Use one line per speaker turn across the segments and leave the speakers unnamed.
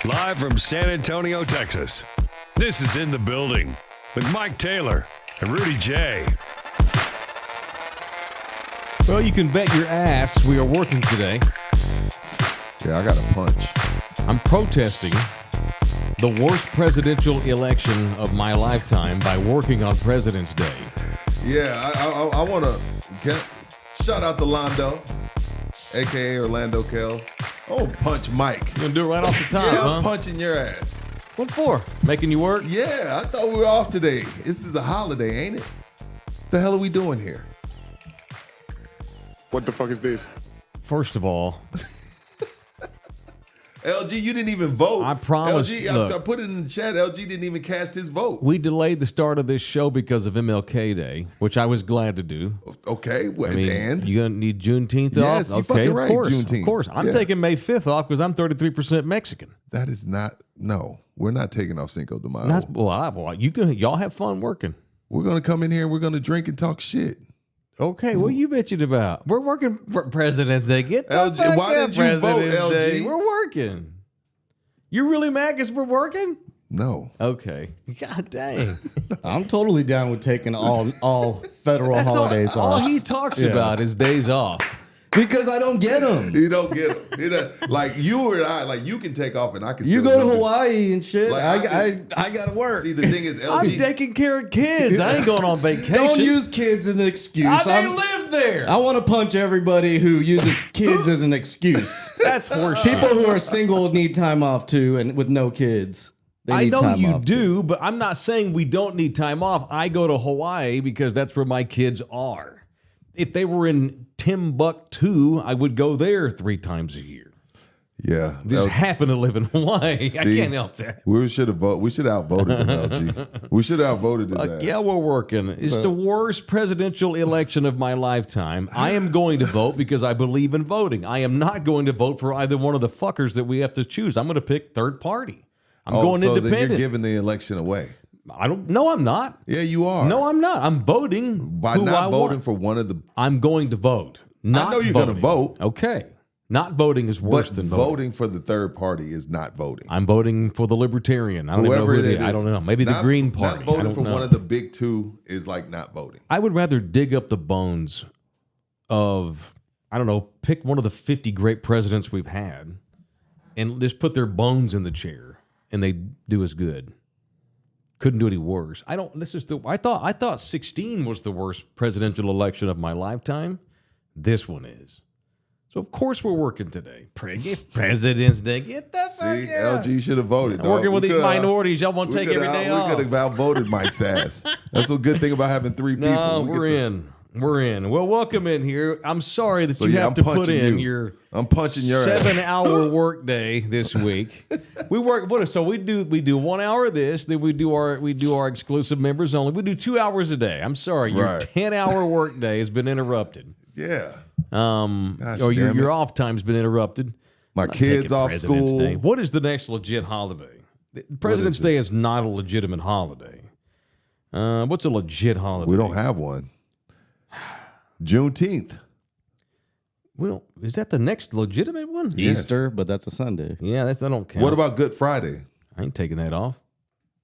Live from San Antonio, Texas. This is In the Building with Mike Taylor and Rudy J.
Well, you can bet your ass we are working today.
Yeah, I got a punch.
I'm protesting the worst presidential election of my lifetime by working on President's Day.
Yeah, I want to shout out to Londo, a.k.a. Orlando Kell. Oh, punch Mike.
You gonna do it right off the top,
Yeah,
huh?
I'm punching your ass.
What for? Making you work?
Yeah, I thought we were off today. This is a holiday, ain't it? The hell are we doing here?
What the fuck is this?
First of all,
LG, you didn't even vote.
I promised.
LG,
Look,
I put it in the chat. LG didn't even cast his vote.
we delayed the start of this show because of MLK Day, which I was glad to do.
Okay, well,
I mean,
and
you gonna need Juneteenth
Yes,
off?
you
Okay,
fucking right,
of course,
Juneteenth.
of course. I'm
Yeah.
taking May 5th off because I'm 33% Mexican.
that is not. No, we're not taking off Cinco de Mayo.
That's y'all have fun working.
We're gonna come in here and we're gonna drink and talk shit.
Okay, what you bitching about? We're working for President's Day. Get the
LG,
fuck
why
up,
didn't you vote,
President's
LG?
Day. We're working. You really mad because we're working?
No.
Okay. God dang.
I'm totally down with taking all federal
That's
holidays
all
off.
he talks about is days off.
Because I don't get them.
You don't get them. You know, like you or I, like you can take off and I can.
You
still
go to
do it.
Hawaii and shit.
Like,
I gotta work.
See, the thing is,
I'm
LG.
taking care of kids. I ain't going on vacation.
Don't use kids as an excuse.
I live there.
I want to punch everybody who uses kids as an excuse.
That's horseshit.
People who are single need time off too, and with no kids. They
I
need
know
time
you
off,
do,
too.
but I'm not saying we don't need time off. I go to Hawaii because that's where my kids are. If they were in Timbuktu, I would go there 3 times a year.
Yeah,
Just happen to live in Hawaii. I
See?
can't help that.
we should have voted. We should have outvoted him, LG. We should have outvoted his ass.
Yeah, we're working. It's the worst presidential election of my lifetime. I am going to vote because I believe in voting. I am not going to vote for either one of the fuckers that we have to choose. I'm going to pick third party. I'm going
so then
independent.
you're giving the election away.
I don't. No, I'm not.
Yeah, you are.
No, I'm not. I'm voting
by
who
not
I
voting
want.
for one of the.
I'm going to vote. Not
I know you're
voting.
going to vote.
Okay. Not voting is worse
But
than voting.
voting for the third party is not voting.
I'm voting for the Libertarian. I don't
Whoever
even know who
it is.
I don't know. Maybe the
Not-
Green Party.
Not voting
I don't
for
know.
one of the big two is like not voting.
I would rather dig up the bones of, I don't know, pick one of the 50 great presidents we've had and just put their bones in the chair and they do as good. Couldn't do any worse. I thought 16 was the worst presidential election of my lifetime. This one is. So of course we're working today. President's Day. Get the fuck out.
LG should have voted.
Working with these minorities, y'all want to take every day off.
We could have outvoted Mike's ass. That's a good thing about having 3 people.
No, we're in. We're in. Well, welcome in here. I'm sorry that you have to put in your
I'm punching your
7-hour work day this week. We work. So we do 1 hour of this. Then we do our exclusive members only. We do 2 hours a day. I'm sorry, your 10-hour work day has been interrupted.
Yeah.
Or your off time's been interrupted.
My kids off school.
Day. What is the next legit holiday? President's Day is not a legitimate holiday. What's a legit holiday?
We don't have one. Juneteenth.
Is that the next legitimate one?
Easter, but that's a Sunday.
Yeah, that don't count.
What about Good Friday?
I ain't taking that off.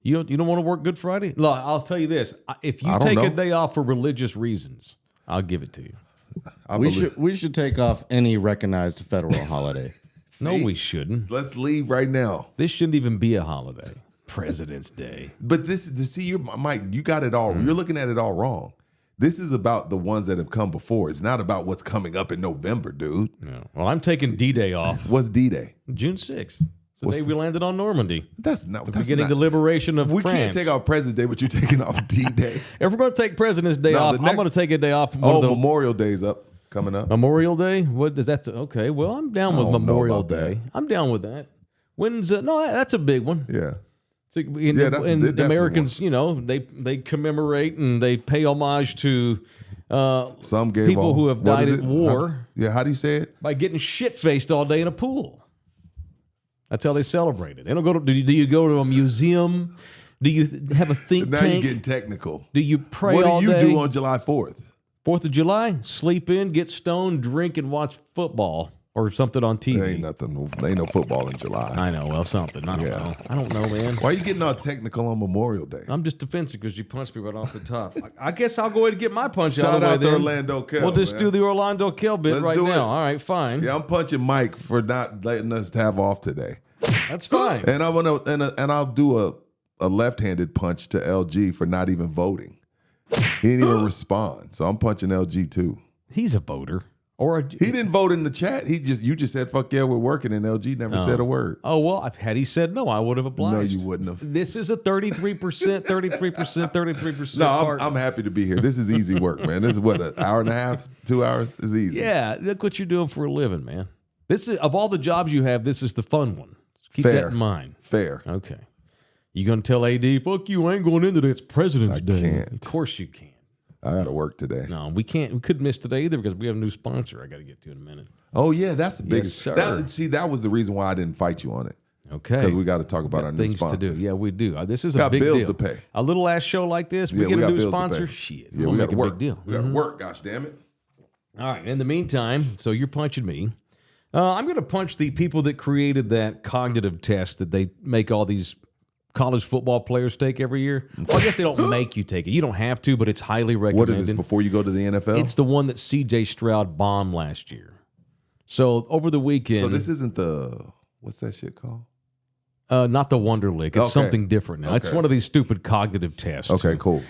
You don't want to work Good Friday? Look, I'll tell you this: if you take a day off for religious reasons, I'll give it to you.
We should take off any recognized federal holiday.
No, we shouldn't.
Let's leave right now.
This shouldn't even be a holiday. President's Day.
But Mike, you got it all. You're looking at it all wrong. This is about the ones that have come before. It's not about what's coming up in November, dude.
No. Well, I'm taking D-Day off.
What's D-Day?
June 6th. It's the day we landed on Normandy.
That's not.
Beginning the liberation of France.
We can't take off President's Day, but you're taking off D-Day.
If we're going to take President's Day off, I'm going to take a day off.
Memorial Day's coming up.
Memorial Day? What does that? Okay, well, I'm down with Memorial Day. I'm down with that. When's no? That's a big one.
Yeah.
So Americans, they commemorate and they pay homage to
some
people who have died in war.
How do you say it?
By getting shit-faced all day in a pool. That's how they celebrate it. They don't go to. Do you go to a museum? Do you have a think tank?
Now you're getting technical.
Do you pray all day?
What do you do on July 4th?
4th of July? Sleep in, get stoned, drink, and watch football. Or something on TV.
There ain't nothing. There ain't no football in July.
I know. Well, something. I don't know, man.
Why are you getting all technical on Memorial Day?
I'm just defensive because you punched me right off the top. I guess I'll go ahead and get my punch
Shout
out of the way.
Shout out to Orlando Kell.
We'll just do the Orlando Kell bit right now. All right, fine.
Yeah, I'm punching Mike for not letting us have off today.
That's fine.
And I want to, and I'll do a left-handed punch to LG for not even voting. He didn't even respond, so I'm punching LG too.
He's a voter.
He didn't vote in the chat. You just said fuck yeah, we're working, and LG never said a word.
Oh well, had he said no, I would have obliged.
No, you wouldn't have.
This is a 33%, 33%.
No, I'm happy to be here. This is easy work, man. This is what, an hour and a half, 2 hours is easy.
Yeah, look what you're doing for a living, man. This is, of all the jobs you have, this is the fun one. Keep that in mind.
Fair.
Okay. You gonna tell AD, fuck you, I ain't going into this President's Day.
Can't.
Of course you can.
I got to work today.
No, we can't. We couldn't miss today either because we have a new sponsor I got to get to in a minute.
Oh, yeah, that's the biggest.
Yes,
that was the reason why I didn't fight you on it.
Okay.
Because we got to talk about our new sponsor.
To do. Yeah, we do. This is
a
big
bills
deal.
to pay.
A little ass show like this, we get a new sponsor. Shit.
Yeah, we got to work.
Big deal.
We got to work, gosh damn it.
All right. In the meantime, so you're punching me. I'm going to punch the people that created that cognitive test that they make all these college football players take every year. Well, I guess they don't make you take it. You don't have to, but it's highly recommended.
What is this, before you go to the NFL?
It's the one that C.J. Stroud bombed last year. So over the weekend.
So this isn't what's that shit called?
Not the Wonderlic. It's something different now. Okay. It's one of these stupid cognitive tests.
Okay, cool.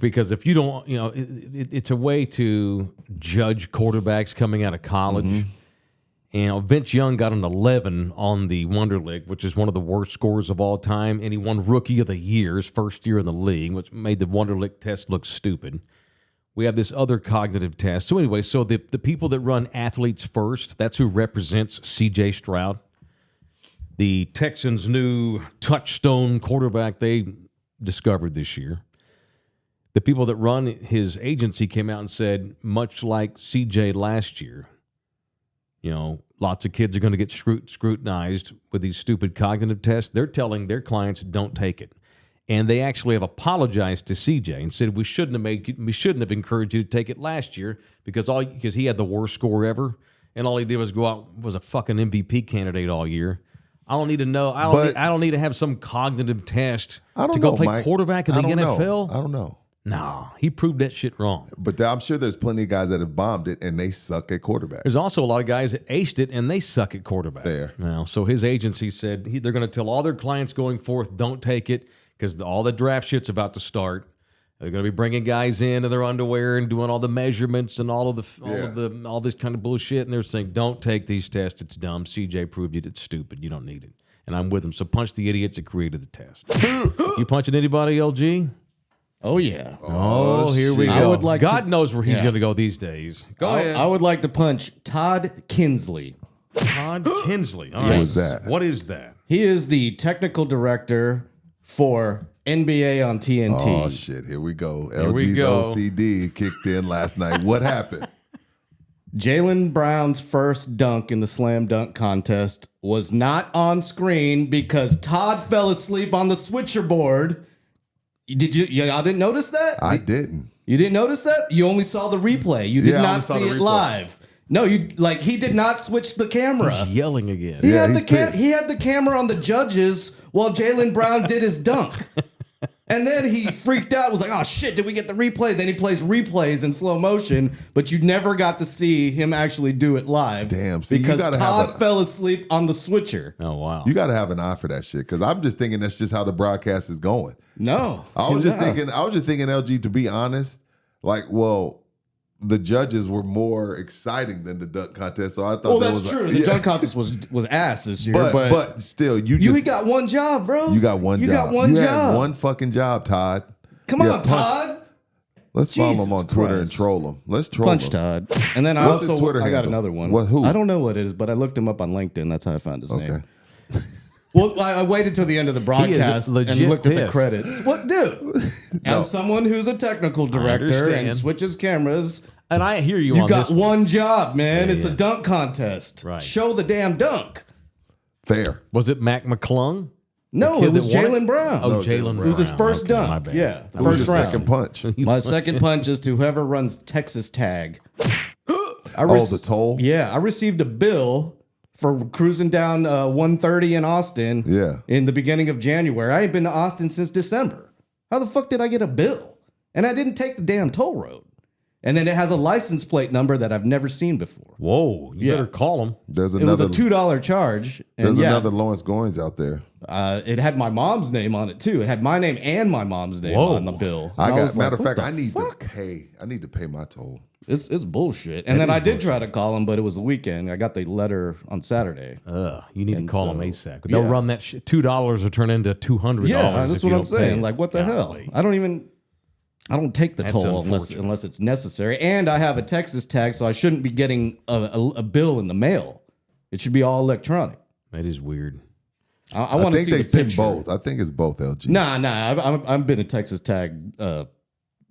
Because if you don't, it's a way to judge quarterbacks coming out of college. Mm-hmm. And Vince Young got an 11 on the Wonderlic, which is one of the worst scores of all time. And he won Rookie of the Year, his first year in the league, which made the Wonderlic test look stupid. We have this other cognitive test. So anyway, so the people that run Athletes First, that's who represents C.J. Stroud. The Texans' new touchstone quarterback they discovered this year. The people that run his agency came out and said, much like C.J. last year, lots of kids are going to get scrutinized with these stupid cognitive tests. They're telling their clients don't take it. And they actually have apologized to CJ and said we shouldn't have encouraged you to take it last year because he had the worst score ever and all he did was go out was a fucking MVP candidate all year. I don't need to know. I don't need to have some cognitive test to go play quarterback in the NFL.
I don't know.
No, he proved that shit wrong.
But I'm sure there's plenty of guys that have bombed it and they suck at quarterback.
There's also a lot of guys that aced it and they suck at quarterback.
Fair.
Now, so his agency said they're going to tell all their clients going forth, don't take it because all the draft shit's about to start. They're going to be bringing guys in their underwear and doing all the measurements and all this kind of bullshit. And they're saying, don't take these tests. It's dumb. CJ proved it. It's stupid. You don't need it. And I'm with them. So punch the idiots that created the test. You punching anybody, LG?
Oh, yeah.
Oh, here we go.
I would like
God knows where he's going to go these days. Go ahead.
I would like to punch Todd Kinsley.
Todd Kinsley. All
What
right.
was that?
What is that?
He is the technical director for NBA on TNT.
Oh, shit. Here we go.
Here we
LG's
go.
OCD kicked in last night. What happened?
Jaylen Brown's first dunk in the slam dunk contest was not on screen because Todd fell asleep on the switcher board. Y'all didn't notice that?
I didn't.
You didn't notice that? You only saw the replay. You did
Yeah, I
not
only saw
see
the
it
replay.
live. No, he did not switch the camera.
He's yelling again.
He
Yeah,
had
he's pissed.
he had the camera on the judges while Jaylen Brown did his dunk. And then he freaked out, was like, oh shit, did we get the replay? Then he plays replays in slow motion, but you never got to see him actually do it live.
Damn, see, you
because
gotta
Todd
have
fell asleep on the switcher.
Oh, wow.
You got to have an eye for that shit because I'm just thinking that's just how the broadcast is going.
No.
I was just thinking, LG, to be honest, like, well, the judges were more exciting than the dunk contest. So I thought
Well,
that
that's
was
true.
Like,
The
yeah.
dunk contest was ass this year.
But still,
you got one job, bro.
You got one job.
You got one
you
job.
had one fucking job, Todd.
Come
Yeah,
on,
punch.
Todd.
Let's follow
Jesus
him on Twitter
Christ.
and troll him. Let's troll
Punch
him.
Todd. And then
What's his Twitter
I got
handle?
another one.
What, who?
I don't know what it is, but I looked him up on LinkedIn. That's how I found his
Okay.
name. Well, I waited till the end of the broadcast and
legit
looked at the
pissed.
credits. What, dude? As someone who's a technical director and
understand.
switches cameras,
And I hear you
you
on
got
this.
one job, man.
Yeah,
It's a
yeah.
dunk contest.
Right.
Show the damn dunk.
Fair.
Was it Mac McClung?
No,
kid
it was
that won it?
Jalen Brown.
Oh,
No,
Jalen
Jalen
Brown.
It was his first
Okay, my
dunk.
bad.
Yeah, the
Who was
first
your
round.
second punch?
My second punch is to whoever runs Texas Tag.
The toll?
Yeah, I received a bill for cruising down 130 in Austin.
Yeah.
In the beginning of January. I ain't been to Austin since December. How the fuck did I get a bill? And I didn't take the damn toll road. And then it has a license plate number that I've never seen before.
Whoa, you
Yeah.
better call him.
There's
It was
another.
a $2 charge. And
There's
yeah,
another Lawrence Goins out there.
it had my mom's name on it too. It had my name and my mom's name
Whoa.
on the bill.
I
And
got.
was like,
Matter of
what
fact,
the
I need
fuck?
to pay. I need to pay my toll.
It's bullshit. And then I did try to call him, but it was the weekend. I got the letter on Saturday.
You need to call him
so,
ASAP. They'll
yeah.
run that shit. $2 will turn into $200.
Yeah,
if
that's
you
what I'm
don't pay
saying.
it.
Like, what the
Golly.
hell? I don't take the
That's
toll
unfortunate.
unless it's necessary. And I have a Texas tag, so I shouldn't be getting a bill in the mail. It should be all electronic.
That is weird.
I want to
think
see
they
the
sent
picture.
both. I think it's both, LG.
Nah. I've been a Texas tag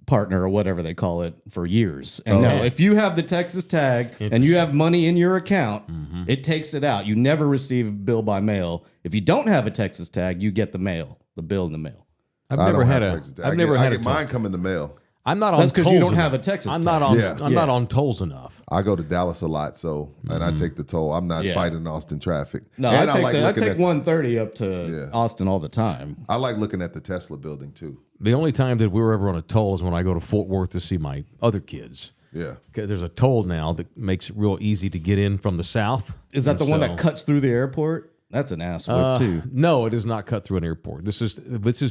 partner or whatever they call it for years. And no, if you have the Texas tag and you have money in your account, it takes it out. You never receive a bill by mail. If you don't have a Texas tag, you get the bill in the mail.
I've
I
never
don't
had
have
a.
Texas tag.
I've never had
I
a.
get mine come in the mail.
I'm not on.
That's 'cause you
tolls
don't have
enough.
a Texas
I'm
tag.
not on.
Yeah.
I'm not on tolls enough.
I go to Dallas a lot, so and I take the toll. I'm not
Yeah.
fighting Austin traffic.
No,
and
I
looking
take
at
130 up to Austin all the time.
I like looking at the Tesla building too.
The only time that we were ever on a toll is when I go to Fort Worth to see my other kids.
Yeah.
'Cause there's a toll now that makes it real easy to get in from the south.
Is that
And
the one
so-
that cuts through the airport? That's an ass whip too.
No, it is not cut through an airport. This is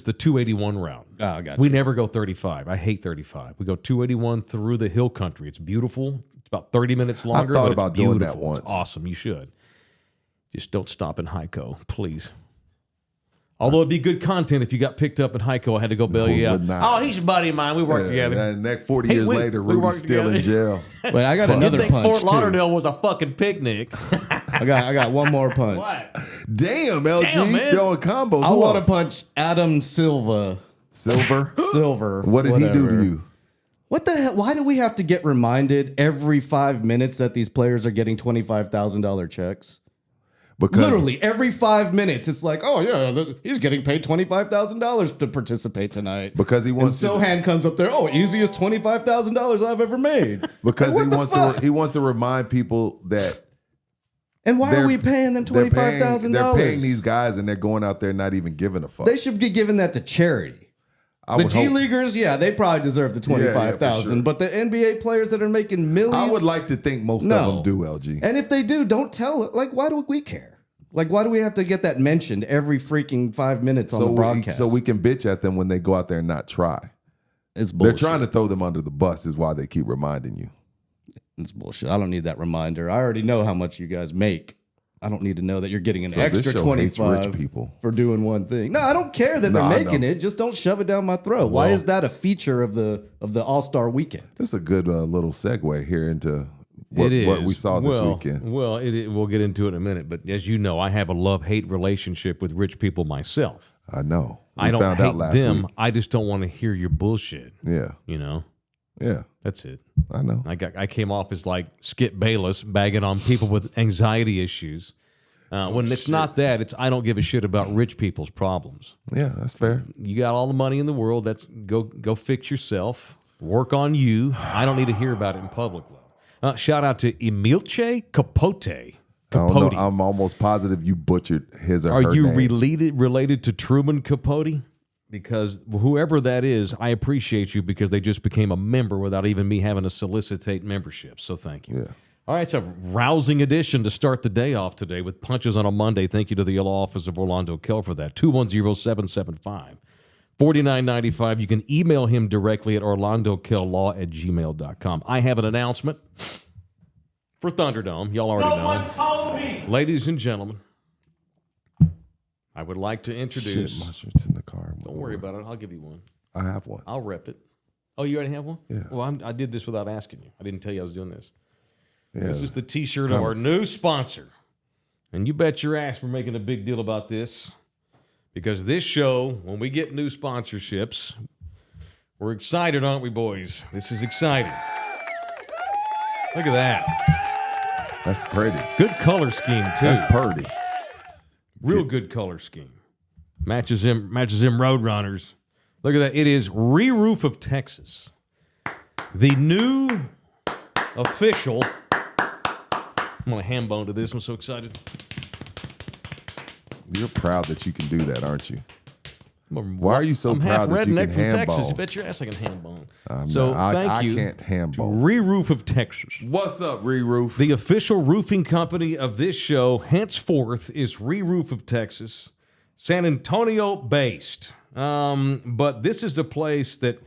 the 281 route.
Oh, I got
We
you.
never go 35. I hate 35. We go 281 through the hill country. It's beautiful. It's about 30 minutes longer.
thought
but
about
it's
doing
beautiful.
that once.
It's awesome. You should. Just don't stop in Hico, please. Although it'd be good content if you got picked up in Hico. I had to go bail you out.
would not.
Oh, he's a buddy of mine. We work together.
And that 40
Hey,
years
we-
later,
we
Rudy's
work
still in
together.
jail.
Wait, I got
You
another
think
punch
Fort
too.
Lauderdale was a fucking picnic?
I got one more punch.
What?
Damn, LG,
Damn, man.
throwing combos.
I
Who
want to
else?
punch Adam Silver.
Silver.
Silver.
What did he do to
whatever.
you?
What the hell? Why do we have to get reminded every 5 minutes that these players are getting $25,000 checks?
Because
Literally every 5 minutes, it's like, oh yeah, he's getting paid $25,000 to participate tonight.
Because he
And
wants to.
Sohan comes up there, oh, easiest $25,000 I've ever made.
Because
Like,
he
what the
wants
fuck?
to. He wants to remind people that
And why
they're-
are we paying them
they're
$25,000?
They're paying these guys, and they're going out there not even giving a fuck.
They should be giving that to charity. The G Leaguers, they probably deserve the 25,000.
sure.
But the NBA players that are making millions,
I would like to think most of them do, LG.
And if they do, don't tell it. Like, why do we care? Like, why do we have to get that mentioned every freaking 5 minutes on the broadcast?
So we can bitch at them when they go out there and not try.
It's bullshit.
They're trying to throw them under the bus is why they keep reminding you.
It's bullshit. I don't need that reminder. I already know how much you guys make. I don't need to know that you're getting an extra 25
rich people
for doing one thing. No, I don't care that they're making it. Just don't shove it down my throat. Why is that a feature of the All-Star weekend?
That's a good little segue here into what we saw this weekend.
Well, we'll get into it in a minute. But as you know, I have a love-hate relationship with rich people myself.
I know.
I don't hate them. I just don't want to hear your bullshit.
Yeah.
You know?
Yeah.
That's it.
I know.
I came off as like Skip Bayless bagging on people with anxiety issues. When it's not that, it's I don't give a shit about rich people's problems.
Yeah, that's fair.
You got all the money in the world. That's go fix yourself. Work on you. I don't need to hear about it in public. Shout out to Emilce Capote.
I don't know. I'm almost positive you butchered his or her
Are you
name.
related to Truman Capote? Because whoever that is, I appreciate you because they just became a member without even me having to solicitate membership. So thank you.
Yeah.
All right, it's a rousing edition to start the day off today with punches on a Monday. Thank you to the law office of Orlando Kell for that. 210-775-4995. You can email him directly at orlandokell@gmail.com. I have an announcement for Thunderdome. Y'all already know.
No one told me.
Ladies and gentlemen, I would like to introduce...
Shit, my shirt's in the car.
Don't worry about it. I'll give you one.
I have one.
I'll rep it. Oh, you already have one?
Yeah.
Well, I did this without asking you. I didn't tell you I was doing this.
Yeah.
This is the T-shirt of our new sponsor. And you bet your ass we're making a big deal about this. Because this show, when we get new sponsorships, we're excited, aren't we, boys? This is exciting. Look at that.
That's pretty.
Good color scheme, too.
That's pretty.
Real good color scheme. Matches them Roadrunners. Look at that. It is Re-Roof of Texas. The new official. I'm going to ham bone to this. I'm so excited.
You're proud that you can do that, aren't you? Why are you so proud that you can
from
ham
Texas.
bone?
You bet your ass I can ham bone.
I can't ham bone.
Re-Roof of Texas.
What's up, Re-Roof?
The official roofing company of this show, henceforth, is Re-Roof of Texas. San Antonio based. But this is a place that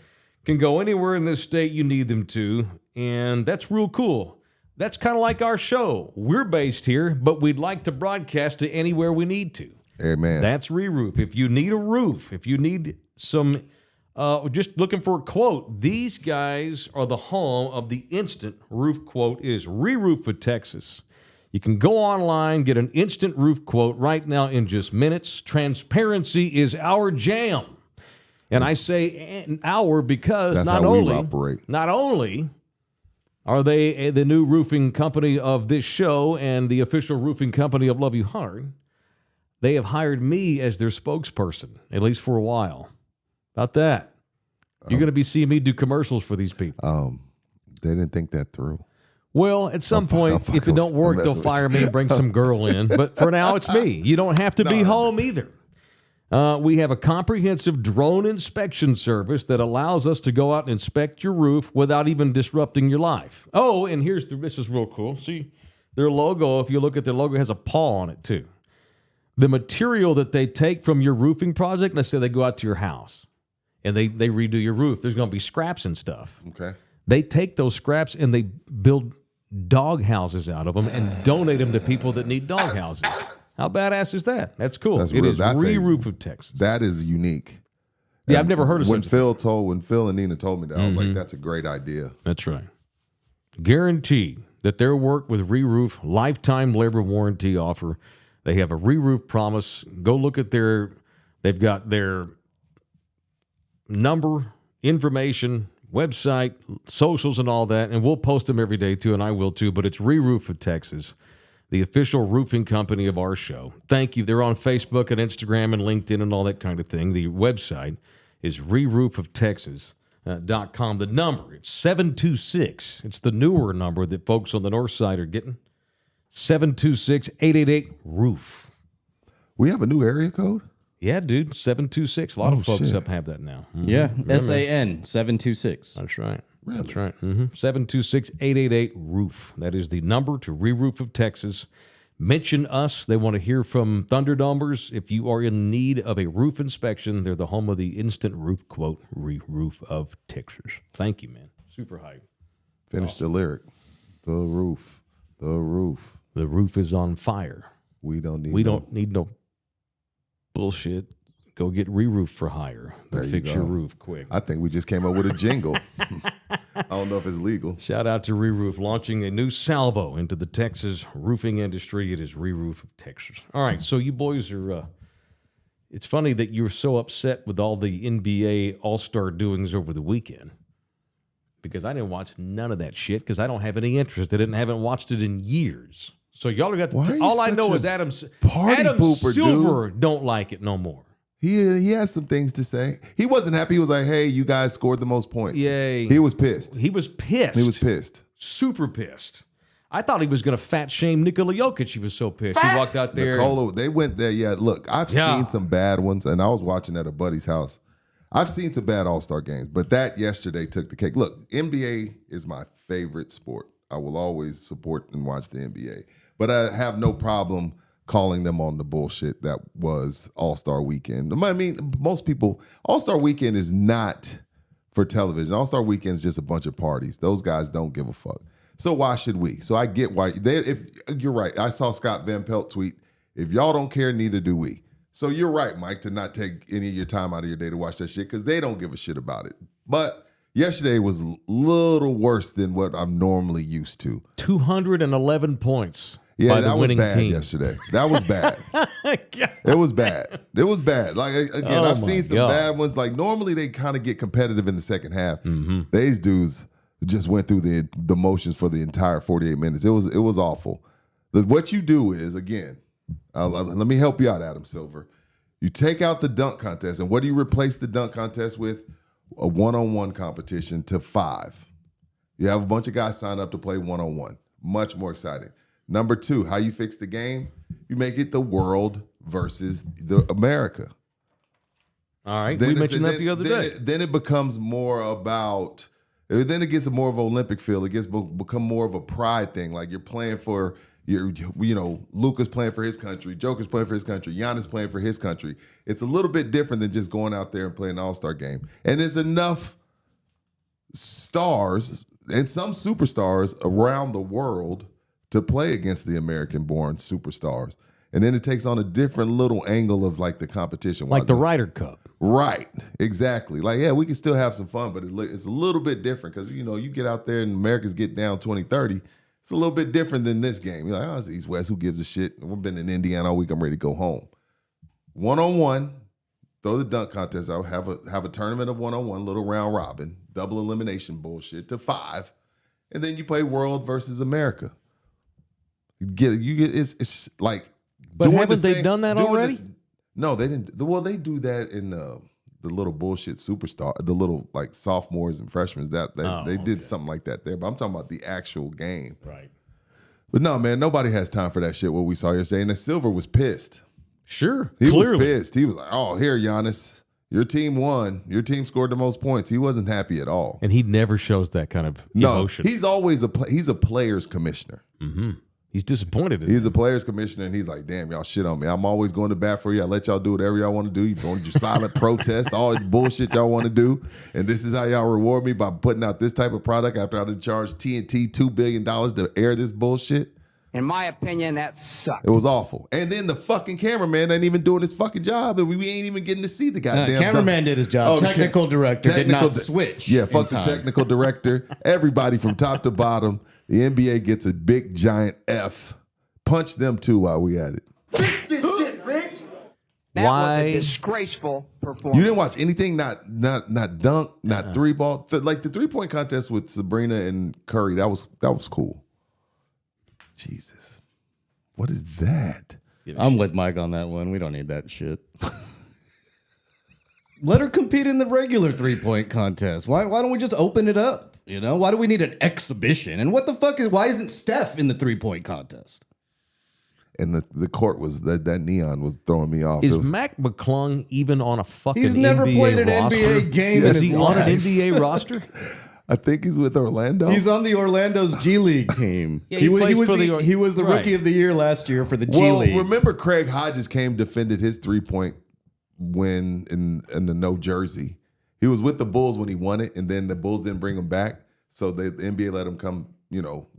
can go anywhere in this state you need them to. And that's real cool. That's kind of like our show. We're based here, but we'd like to broadcast to anywhere we need to.
Amen.
That's Re-Roof. If you need a roof, if you need some, just looking for a quote, these guys are the home of the instant roof quote. It is Re-Roof of Texas. You can go online, get an instant roof quote right now in just minutes. Transparency is our jam. And I say our because
that's
not
how
only
we operate.
Not only are they the new roofing company of this show and the official roofing company of Love You Hard, they have hired me as their spokesperson, at least for a while. About that. You're going to be seeing me do commercials for these people.
They didn't think that through.
Well, at some point, if it don't work, they'll fire me and bring some girl in. But for now, it's me. You don't have to be home either. We have a comprehensive drone inspection service that allows us to go out and inspect your roof without even disrupting your life. Oh, and this is real cool. See, their logo, if you look at their logo, it has a paw on it too. The material that they take from your roofing project, let's say they go out to your house and they redo your roof. There's going to be scraps and stuff.
Okay.
They take those scraps and they build dog houses out of them and donate them to people that need dog houses. How badass is that? That's cool. It is Re-Roof of Texas.
That is unique.
Yeah, I've never heard of
when
such
when Phil and Nina told me that, I was like, that's a great idea.
That's right. Guaranteed that their work with Re-Roof, lifetime labor warranty offer. They have a Re-Roof promise. Go look at they've got their number, information, website, socials, and all that. And we'll post them every day too, and I will too. But it's Re-Roof of Texas, the official roofing company of our show. Thank you. They're on Facebook and Instagram and LinkedIn and all that kind of thing. The website is reroofoftexas.com. The number, it's 726. It's the newer number that folks on the north side are getting. 726-888-ROOF.
We have a new area code?
Yeah, dude, 726. A lot of folks
shit.
have that now.
Yeah, SAN 726.
That's right.
Really?
That's right. 726-888-ROOF. That is the number to Re-Roof of Texas. Mention us. They want to hear from Thunderdomers. If you are in need of a roof inspection, they're the home of the instant roof quote, Re-Roof of Texas. Thank you, man. Super hype.
Finish the lyric. The roof. The roof.
The roof is on fire.
We don't need
don't need no bullshit. Go get Re-Roof for hire. They'll
There you
fix your
go.
roof quick.
I think we just came up with a jingle. I don't know if it's legal.
Shout out to Re-Roof launching a new salvo into the Texas roofing industry. It is Re-Roof of Texas. All right, so you boys are. It's funny that you're so upset with all the NBA All-Star doings over the weekend because I didn't watch none of that shit because I don't have any interest in it and haven't watched it in years. So y'all got
Why are
to.
you
All I
such
know
a
is Adam
party pooper,
Silver don't like it no more.
He has some things to say. He wasn't happy. He was like, hey, you guys scored the most points.
Yay.
He was pissed.
He was pissed.
He was pissed.
Super pissed. I thought he was going to fat shame Nikola Jokic. He was so pissed. He walked out there.
Nikola, they went there. Yeah, look, I've seen some bad ones, and I was watching at a buddy's house. I've seen some bad All-Star games, but that yesterday took the cake. Look, NBA is my favorite sport. I will always support and watch the NBA, but I have no problem calling them on the bullshit that was All-Star Weekend. I mean, most people, All-Star Weekend is not for television. All-Star Weekend is just a bunch of parties. Those guys don't give a fuck. So why should we? So I get why. If you're right, I saw Scott Van Pelt tweet, if y'all don't care, neither do we. So you're right, Mike, to not take any of your time out of your day to watch that shit because they don't give a shit about it. But yesterday was a little worse than what I'm normally used to.
211 points.
Yeah,
by
that
the
was
winning
bad
team.
yesterday. That was bad. It was bad. It was bad. Like, again, I've seen some bad ones. Like, normally they kind of get competitive in the second half. These dudes just went through the motions for the entire 48 minutes. It was awful. What you do is, again, let me help you out, Adam Silver. You take out the dunk contest, and what do you replace the dunk contest with? A one-on-one competition to 5. You have a bunch of guys sign up to play one-on-one. Much more exciting. Number 2, how you fix the game? You make it the world versus the America.
All right, we mentioned that the other day.
Then it becomes more about. Then it gets more of an Olympic feel. It gets become more of a pride thing. Like you're playing for Luka's playing for his country, Joker's playing for his country, Giannis playing for his country. It's a little bit different than just going out there and playing an All-Star game. And there's enough stars and some superstars around the world to play against the American-born superstars. And then it takes on a different little angle of like the competition.
Like the Ryder Cup.
Right, exactly. Like, yeah, we can still have some fun, but it's a little bit different because, you get out there and Americans get down 20-30. It's a little bit different than this game. You're like, oh, it's East-West. Who gives a shit? We've been in Indiana all week. I'm ready to go home. One-on-one, throw the dunk contest out. Have a tournament of one-on-one, little round robin, double elimination bullshit to 5. And then you play world versus America. It's like.
But haven't they done that already?
No, they didn't. Well, they do that in the little bullshit superstar, the little like sophomores and freshmen. They did something like that there. But I'm talking about the actual game.
Right.
But no, man, nobody has time for that shit. What we saw yesterday, and the Silver was pissed.
Sure,
He
clearly.
was pissed. He was like, "Oh, here, Giannis, your team won. Your team scored the most points." He wasn't happy at all.
And he never shows that kind of emotion.
He's always he's a players commissioner.
Mm-hmm. He's disappointed in
He's the players commissioner, and he's like, damn, y'all shit on me. I'm always going to bat for you. I let y'all do whatever y'all want to do. You want your silent protest, all the bullshit y'all want to do. And this is how y'all reward me by putting out this type of product after I done charged TNT $2 billion to air this bullshit.
In my opinion, that sucked.
It was awful. And then the fucking cameraman ain't even doing his fucking job, and we ain't even getting to see the goddamn
cameraman did his job. Technical director did not switch.
Yeah, fuck the technical director. Everybody from top to bottom. The NBA gets a big giant F. Punch them too while we at it.
Fix this shit, bitch. That was a disgraceful performance.
You didn't watch anything, not dunk, not three ball. Like the 3-point contest with Sabrina and Curry, that was cool. Jesus. What is that?
I'm with Mike on that one. We don't need that shit. Let her compete in the regular 3-point contest. Why don't we just open it up? Why do we need an exhibition? And why isn't Steph in the 3-point contest?
and the court was that neon was throwing me off.
Is Mac McClung even on a fucking
He's never
NBA
played an
roster?
NBA game in
Is
his
he
life.
on an NBA roster?
I think he's with Orlando.
He's on the Orlando's G League team.
Yeah, he plays for the-
he was the
right.
rookie of the year last year for the G
well,
League.
remember Craig Hodges defended his 3-point win in the no jersey. He was with the Bulls when he won it, and then the Bulls didn't bring him back, so the NBA let him come,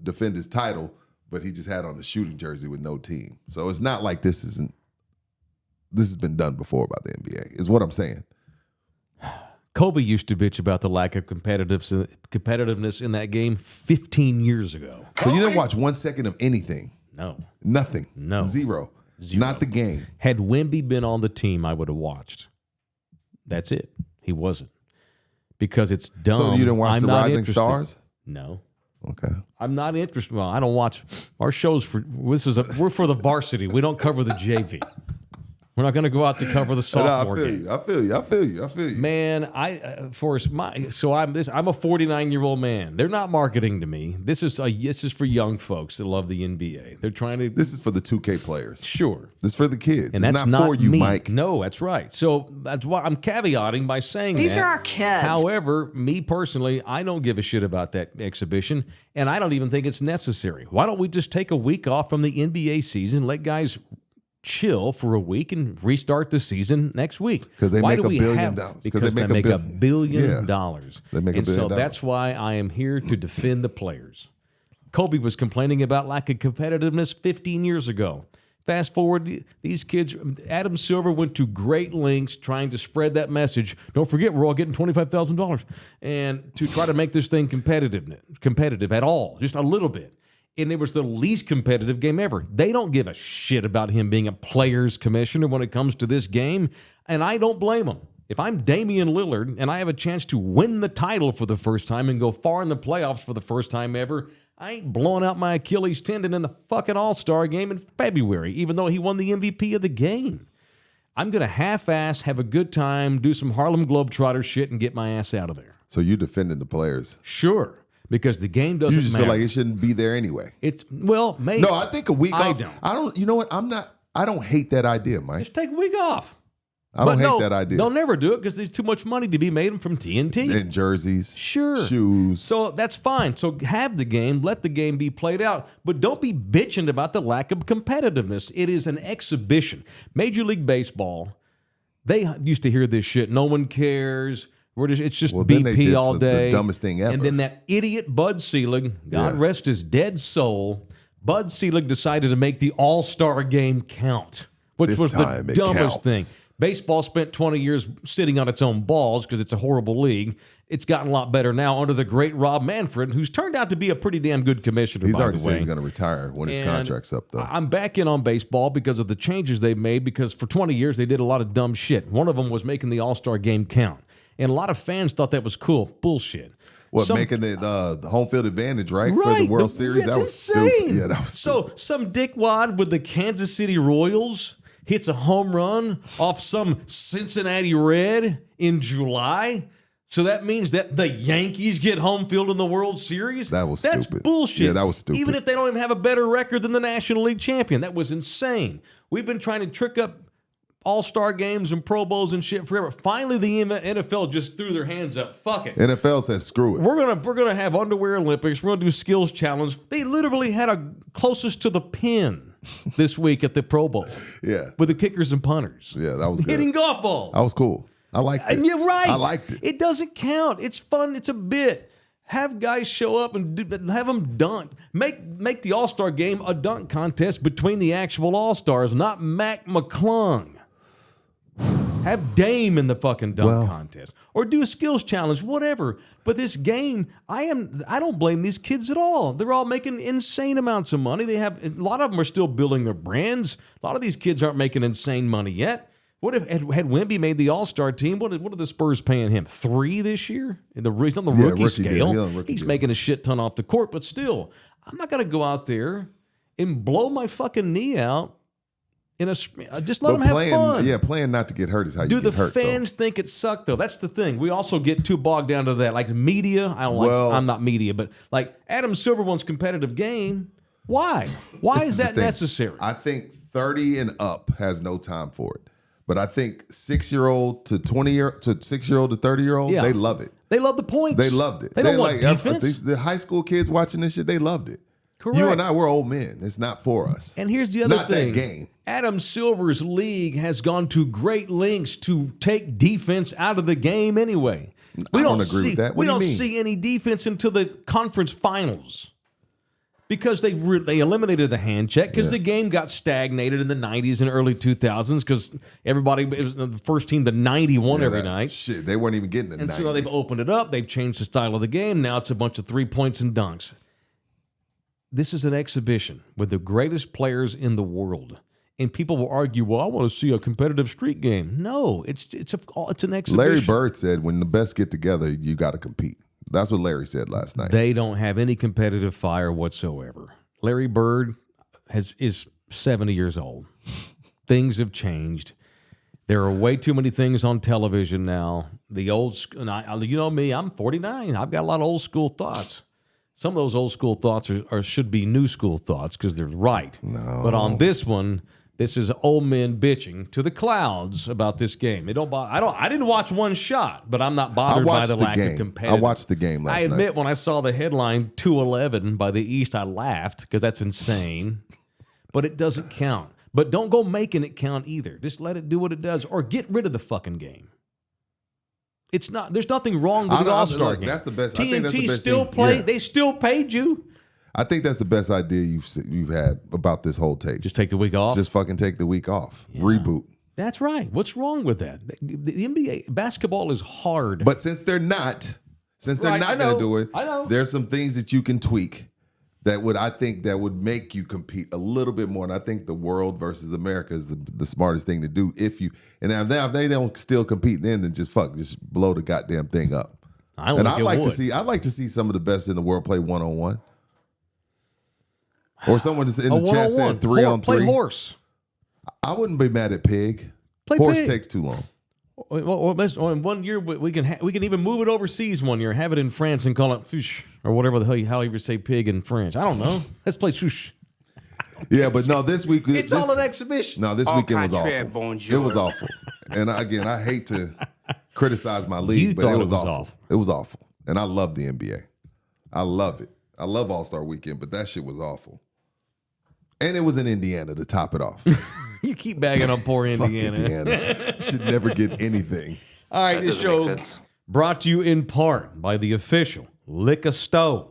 defend his title. But he just had on the shooting jersey with no team. So it's not like this has been done before by the NBA, is what I'm saying.
Kobe used to bitch about the lack of competitiveness in that game 15 years ago.
So you didn't watch 1 second of anything?
No.
Nothing?
No.
Zero. Not the game.
Had Wemby been on the team, I would have watched. That's it. He wasn't. Because it's dumb.
So you didn't watch
I'm
the
not
Rising
interested.
Stars?
No.
Okay.
I'm not interested. Well, I don't watch our shows we're for the varsity. We don't cover the JV. We're not going to go out to cover the sophomore game.
I feel you.
Man, I'm a 49-year-old man. They're not marketing to me. This is for young folks that love the NBA. They're trying to.
This is for the 2K players.
Sure.
This is for the kids.
And
it's
that's
not for you,
me.
Mike.
No, that's right. So that's why I'm caveating by saying
These
that.
are our kids.
However, me personally, I don't give a shit about that exhibition, and I don't even think it's necessary. Why don't we just take a week off from the NBA season, let guys chill for a week and restart the season next week?
Because they
Why
make
do
$1
we
billion.
have? Because they make $1 billion.
Yeah. They make $1
and so
billion.
that's why I am here to defend the players. Kobe was complaining about lack of competitiveness 15 years ago. Fast forward, these kids, Adam Silver went to great lengths trying to spread that message. Don't forget, we're all getting $25,000. And to try to make this thing competitive at all, just a little bit. And it was the least competitive game ever. They don't give a shit about him being a players commissioner when it comes to this game, and I don't blame them. If I'm Damian Lillard and I have a chance to win the title for the first time and go far in the playoffs for the first time ever, I ain't blowing out my Achilles tendon in the fucking All-Star game in February, even though he won the MVP of the game. I'm going to half-ass, have a good time, do some Harlem Globetrotter shit, and get my ass out of there.
So you defending the players?
Sure. Because the game doesn't
You just
matter.
feel like it shouldn't be there anyway.
Maybe.
No, I think a week
I
off.
don't.
I don't. You know what? I don't hate that idea, Mike.
Just take a week off.
I don't hate that idea.
They'll never do it because there's too much money to be made from TNT.
And jerseys,
Sure.
shoes.
So that's fine. So have the game, let the game be played out, but don't be bitching about the lack of competitiveness. It is an exhibition. Major League Baseball, they used to hear this shit. No one cares. It's just
Well, then they
BP
did
all
the
day.
dumbest thing ever.
And then that idiot Bud Selig, God
Yeah.
rest his dead soul, Bud Selig decided to make the All-Star game count, which
This
was the
time it
dumbest
counts.
thing. Baseball spent 20 years sitting on its own balls because it's a horrible league. It's gotten a lot better now under the great Rob Manfred, who's turned out to be a pretty damn good commissioner,
He's
by
already
the
said
way.
he's going to retire when his
And
contract's up, though.
I'm back in on baseball because of the changes they've made, because for 20 years they did a lot of dumb shit. One of them was making the All-Star game count. And a lot of fans thought that was cool. Bullshit.
Making the home field advantage, right?
Right.
For the World Series?
That's
That was
insane.
stupid. Yeah, that was stupid.
So some dickwad with the Kansas City Royals hits a home run off some Cincinnati Red in July. So that means that the Yankees get home field in the World Series?
That's
That's bullshit.
Yeah, that was stupid.
Even if they don't even have a better record than the National League champion. That was insane. We've been trying to trick up All-Star games and Pro Bowls and shit forever. Finally, the NFL just threw their hands up. Fuck it.
NFL said, screw it.
We're gonna have underwear Olympics. We're gonna do skills challenge. They literally had a closest to the pin this week at the Pro Bowl.
Yeah.
With the kickers and punters.
Yeah, that was good.
Hitting golf balls.
That was cool. I liked it.
And you're right.
I liked it.
It doesn't count. It's fun. It's a bit. Have guys show up and have them dunk. Make the All-Star game a dunk contest between the actual All-Stars, not Mac McClung. Have Dame in the fucking dunk contest, or do a skills challenge, whatever. But this game, I don't blame these kids at all. They're all making insane amounts of money. A lot of them are still building their brands. A lot of these kids aren't making insane money yet. What if had Wemby made the All-Star team? What are the Spurs paying him? 3 this year? He's on the rookie
rookie
scale.
deal. Rookie
He's
deal.
making a shit ton off the court, but still, I'm not going to go out there and blow my fucking knee out. Just let them have fun.
Yeah, playing not to get hurt is how
Do
you
the
get hurt.
fans think it sucked though? That's the thing. We also get too bogged down to that. Like media, I don't like.
Well-
I'm not media, but like Adam Silver wants competitive game. Why? Why
This
is
the
that
thing.
necessary?
I think 30 and up has no time for it. But I think 6-year-old to 6-year-old to 30-year-old,
Yeah.
they love it.
They love the points.
They loved it.
They don't want defense.
The high school kids watching this shit, they loved it.
Correct.
You and I, we're old men. It's not for us.
And here's the other
Not
thing.
that game.
Adam Silver's league has gone to great lengths to take defense out of the game anyway.
I don't agree with that. What
We
do you
don't
mean?
see any defense until the conference finals because they eliminated the hand check because the game got stagnated in the 90s and early 2000s because it was the first team to 91 every night.
Shit, they weren't even getting the
And
90.
so they've opened it up. They've changed the style of the game. Now it's a bunch of 3 points and dunks. This is an exhibition with the greatest players in the world. And people will argue, well, I want to see a competitive street game. No, it's an exhibition.
Larry Bird said, when the best get together, you got to compete. That's what Larry said last night.
They don't have any competitive fire whatsoever. Larry Bird is 70 years old. Things have changed. There are way too many things on television now. The old, you know me, I'm 49. I've got a lot of old school thoughts. Some of those old school thoughts should be new school thoughts because they're right.
No.
But on this one, this is old men bitching to the clouds about this game. I didn't watch one shot, but I'm not bothered by the lack of competitive.
I watched the game last night.
I admit when I saw the headline 2-11 by the East, I laughed because that's insane. But it doesn't count. But don't go making it count either. Just let it do what it does, or get rid of the fucking game. It's not. There's nothing wrong with the All-Star game.
That's the best. I
TNT
think that's the best
still
thing.
play.
Yeah.
They still paid you.
I think that's the best idea you've had about this whole take.
Just take the week off.
Just fucking take the week off. Reboot.
That's right. What's wrong with that? The NBA basketball is hard.
But since they're not
Right, I
going
know.
to do it,
I know.
there's some things that you can tweak that would make you compete a little bit more. And I think the world versus America is the smartest thing to do. If they don't still compete, then just blow the goddamn thing up. I'd like to see some of the best in the world play 1-on-1. Or someone in the chat said 3-on-3.
Play horse.
I wouldn't be mad at pig.
Play
Horse
pig.
takes too long.
Well, in 1 year we can even move it overseas 1 year, have it in France and call it fish or whatever the hell how you say pig in French. I don't know. Let's play shush.
Yeah, but no, this week
It's all an exhibition.
No, this weekend was awful. It was awful. And again, I hate to criticize my league, but it was awful. It was awful. And I love the NBA. I love it. I love All-Star Weekend, but that shit was awful. And it was in Indiana to top it off.
You keep bagging on poor Indiana.
Fuck Indiana. Should never get anything.
All right, this show brought to you in part by the official liquor store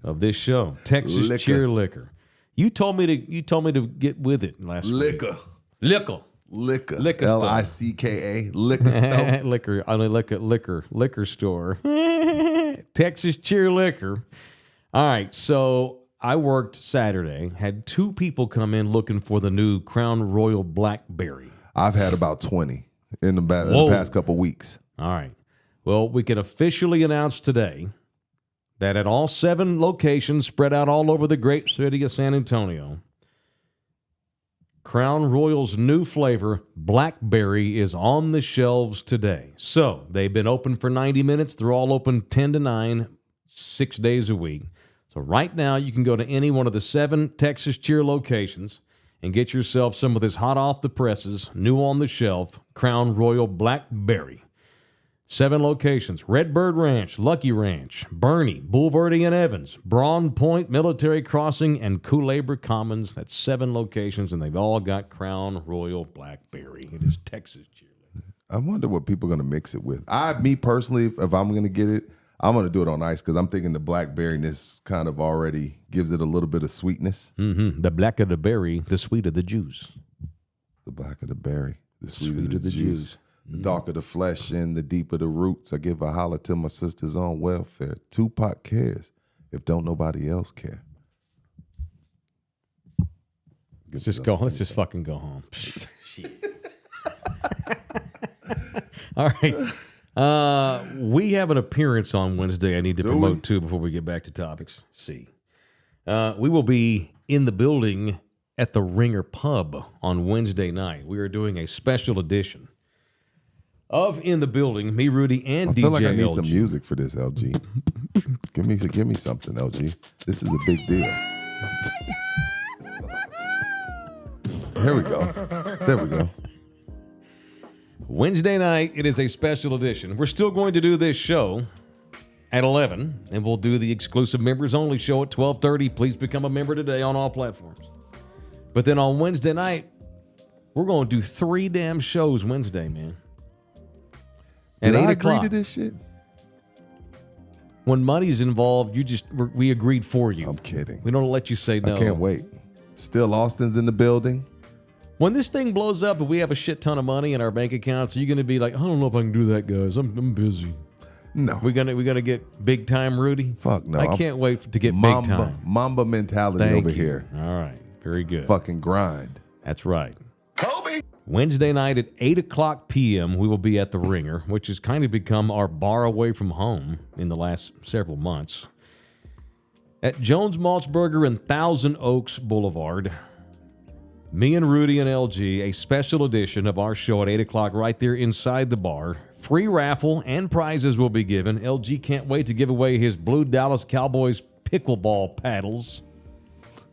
of this show, Texas
Liquor.
Cheer Liquor. You told me to get with it last week.
Liquor.
Liquor.
Licka. Liquor store.
Liquor store. Texas Cheer Liquor. All right, so I worked Saturday, had 2 people come in looking for the new Crown Royal Blackberry.
I've had about 20 in the past couple weeks.
All right. Well, we can officially announce today that at all 7 locations spread out all over the great city of San Antonio, Crown Royal's new flavor, Blackberry, is on the shelves today. So they've been open for 90 minutes. They're all open 10 to 9, 6 days a week. So right now you can go to any one of the 7 Texas Cheer locations and get yourself some of this hot off the presses, new on the shelf, Crown Royal Blackberry. 7 locations: Redbird Ranch, Lucky Ranch, Bernie, Bulverde and Evans, Braun Point, Military Crossing, and Culebra Commons. That's 7 locations, and they've all got Crown Royal Blackberry. It is Texas Cheer.
I wonder what people are going to mix it with. Me personally, if I'm going to get it, I'm going to do it on ice because I'm thinking the blackberryness kind of already gives it a little bit of sweetness.
Mm-hmm. The blacker the berry, the sweeter the juice.
The blacker the berry, the sweeter the juice. The darker the flesh and the deeper the roots. I give a holler to my sisters on welfare. Tupac cares if don't nobody else care.
Let's just fucking go home. Shit. All right. We have an appearance on Wednesday I need to promote too before we get back to topics. We will be in the building at the Ringer Pub on Wednesday night. We are doing a special edition of In the Building. Me, Rudy, and DJ
I feel like I need
LG.
some music for this, LG. Give me something, LG. This is a big deal. There we go. There we go.
Wednesday night, it is a special edition. We're still going to do this show at 11, and we'll do the exclusive members-only show at 12:30. Please become a member today on all platforms. But then on Wednesday night, we're going to do 3 damn shows Wednesday, man. At
Did
8
I
o'clock.
agree to this shit?
When money's involved, we agreed for you.
I'm kidding.
We don't let you say no.
I can't wait. Still Austin's in the building.
When this thing blows up, if we have a shit ton of money in our bank accounts, are you going to be like, I don't know if I can do that, guys. I'm busy.
No.
We're gonna get big time Rudy?
Fuck no.
I can't wait to get big time.
Mamba mentality
Thank
over
you.
here.
All right. Very good.
Fucking grind.
That's right. Kobe. Wednesday night at 8 o'clock p.m., we will be at the Ringer, which has kind of become our bar away from home in the last several months. At Jones Maltzberger and Thousand Oaks Boulevard, me and Rudy and LG, a special edition of our show at 8 o'clock right there inside the bar. Free raffle and prizes will be given. LG can't wait to give away his blue Dallas Cowboys pickleball paddles.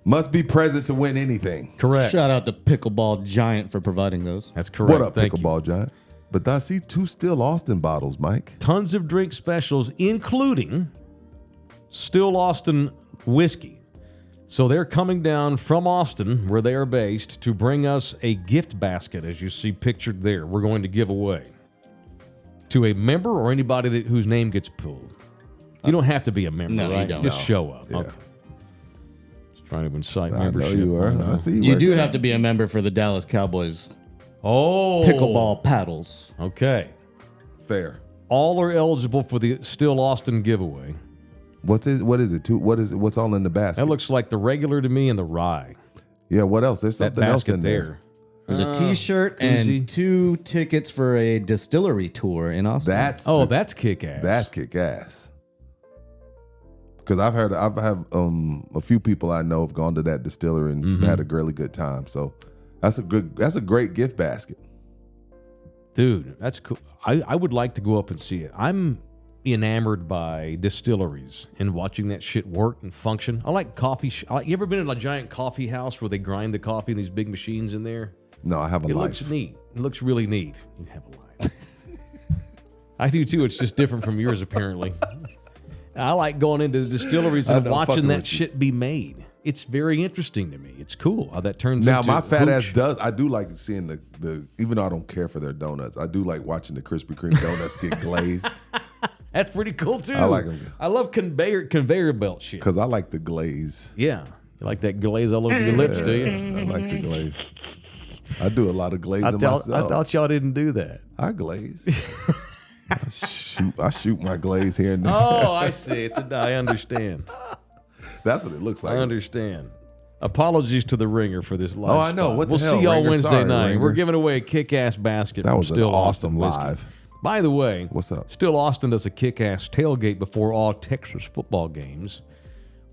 Must be present to win anything.
Correct.
Shout out to Pickleball Giant for providing those.
That's correct.
What up,
Thank
Pickleball Giant? But I see 2 Still Austin bottles, Mike.
Tons of drink specials, including Still Austin whiskey. So they're coming down from Austin, where they are based, to bring us a gift basket, as you see pictured there. We're going to give away to a member or anybody whose name gets pulled. You don't have to be a member,
No,
right?
you don't.
Just
No.
show up.
Yeah.
Okay. Just trying to incite
I know
membership.
you are. I see
You
where-
do have to be a member for the Dallas Cowboys
Oh.
pickleball paddles.
Okay.
Fair.
All are eligible for the Still Austin giveaway.
What is it? What's all in the basket?
That looks like the regular to me and the rye.
Yeah, what else? There's
That
something else
basket
in there.
There's a T-shirt
koozie.
and 2 tickets for a distillery tour in Austin.
That's
That's kick-ass.
that's kick ass. Because I've had a few people I know have gone to that distillery and had a really good time. So that's a great gift basket.
Dude, that's cool. I would like to go up and see it. I'm enamored by distilleries and watching that shit work and function. I like coffee. You ever been in a giant coffee house where they grind the coffee in these big machines in there?
No, I have a
It
life.
looks neat. It looks really neat. You have a life. I do too. It's just different from yours, apparently. I like going into the distilleries and
know,
watching
fucking
that
with you.
shit be made. It's very interesting to me. It's cool how that turns
Now
into
my fat ass
hooch.
does. I do like seeing the even though I don't care for their donuts, I do like watching the Krispy Kreme donuts get glazed
That's pretty cool too.
I like 'em.
I love conveyor belt shit.
because I like the glaze.
Yeah. You like that glaze all over your lips, do you?
I like the glaze. I do a lot of glazing
I
myself.
thought y'all didn't do that.
I glaze. I shoot my glaze here and there.
Oh, I see. I understand.
That's what it looks like.
I understand. Apologies to the Ringer for this live.
Oh, I know.
spot.
What the
we'll
hell,
see y'all
Ringer?
Wednesday
Sorry,
night.
Ringer.
We're giving away a kick-ass basket.
That
from
was an
Still
awesome
Austin whiskey.
live.
By the way,
What's up?
Still Austin does a kick-ass tailgate before all Texas football games.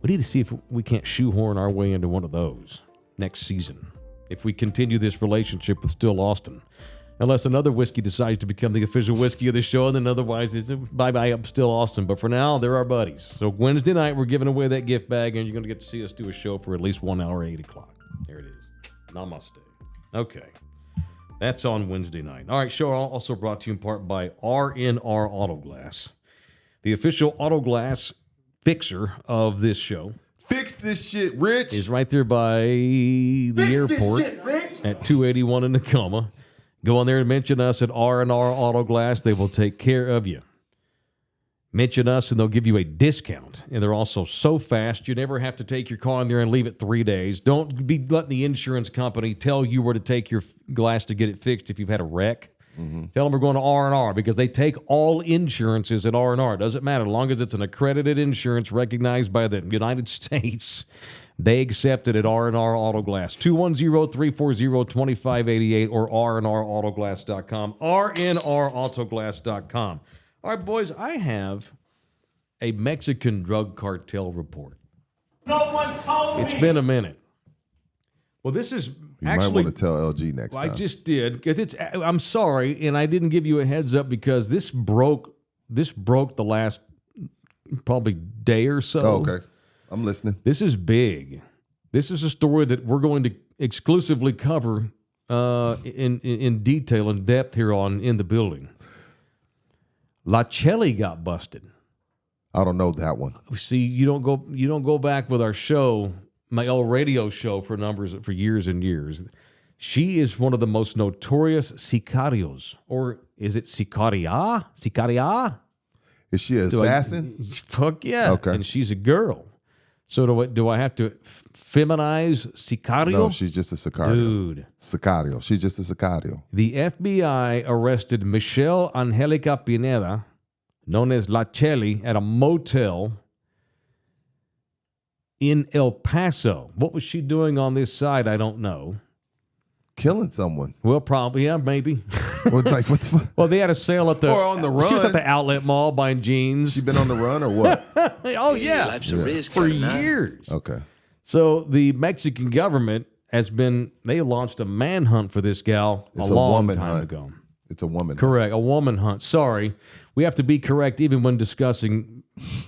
We need to see if we can't shoehorn our way into one of those next season. If we continue this relationship with Still Austin. Unless another whiskey decides to become the official whiskey of the show, and then otherwise it's bye-bye up Still Austin. But for now, they're our buddies. So Wednesday night, we're giving away that gift bag, and you're going to get to see us do a show for at least 1 hour, 8 o'clock. There it is. Namaste. Okay. That's on Wednesday night. All right, show also brought to you in part by R&R Auto Glass, the official auto glass fixer of this show.
Fix this shit, Rich.
Is right there by the airport at 281 in Tacoma. Go on there and mention us at R&R Auto Glass. They will take care of you. Mention us and they'll give you a discount. And they're also so fast, you never have to take your car in there and leave it 3 days. Don't be letting the insurance company tell you where to take your glass to get it fixed if you've had a wreck. Tell them we're going to R&R because they take all insurances at R&R. Doesn't matter. As long as it's an accredited insurance recognized by the United States, they accept it at R&R Auto Glass. 210-340-2588 or rnrautoglass.com. rnrautoglass.com. All right, boys, I have a Mexican drug cartel report.
No one told me.
It's been a minute. Well, this is
You
actually...
might want to tell LG next
I
time.
just did because I'm sorry, and I didn't give you a heads up because this broke the last probably day or so.
Oh, okay. I'm listening.
This is big. This is a story that we're going to exclusively cover in detail and depth here on In the Building. Lacelli got busted.
I don't know that one.
See, you don't go back with our show, my old radio show for years and years. She is one of the most notorious sicarios, or is it sicaria? Sicaria?
Is she an assassin?
Fuck yeah.
Okay.
And she's a girl. So do I have to feminize sicario?
No, she's just a sicario.
Dude.
Sicario. She's just a sicario.
The FBI arrested Michelle Angelica Pineda, known as Lacelli, at a motel in El Paso. What was she doing on this side? I don't know.
Killing someone.
Well, probably, yeah, maybe.
What the fuck?
Well, they had a sale at the...
Or on the run.
She was at the outlet mall buying jeans.
She been on the run or what?
Oh, yeah. For years.
Okay.
So the Mexican government they launched a manhunt for this gal
It's
a long
woman
time
hunt.
ago.
It's a woman.
Correct, a woman hunt. Sorry. We have to be correct even when discussing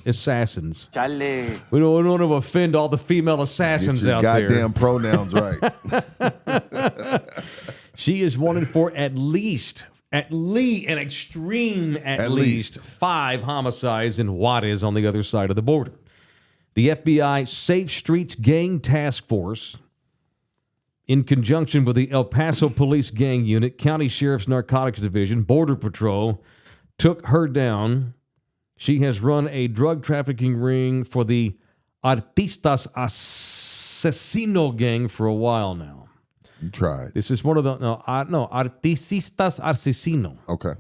assassins.
Chale.
We don't want to offend all the female assassins
Get your
out
goddamn pronouns right.
She is wanted for at least 5 homicides in Juarez on the other side of the border. The FBI Safe Streets Gang Task Force, in conjunction with the El Paso Police Gang Unit, County Sheriff's Narcotics Division, Border Patrol, took her down. She has run a drug trafficking ring for the Artistas Asesino gang for a while now.
You tried.
This is one of the Artistas Asesino.
Okay.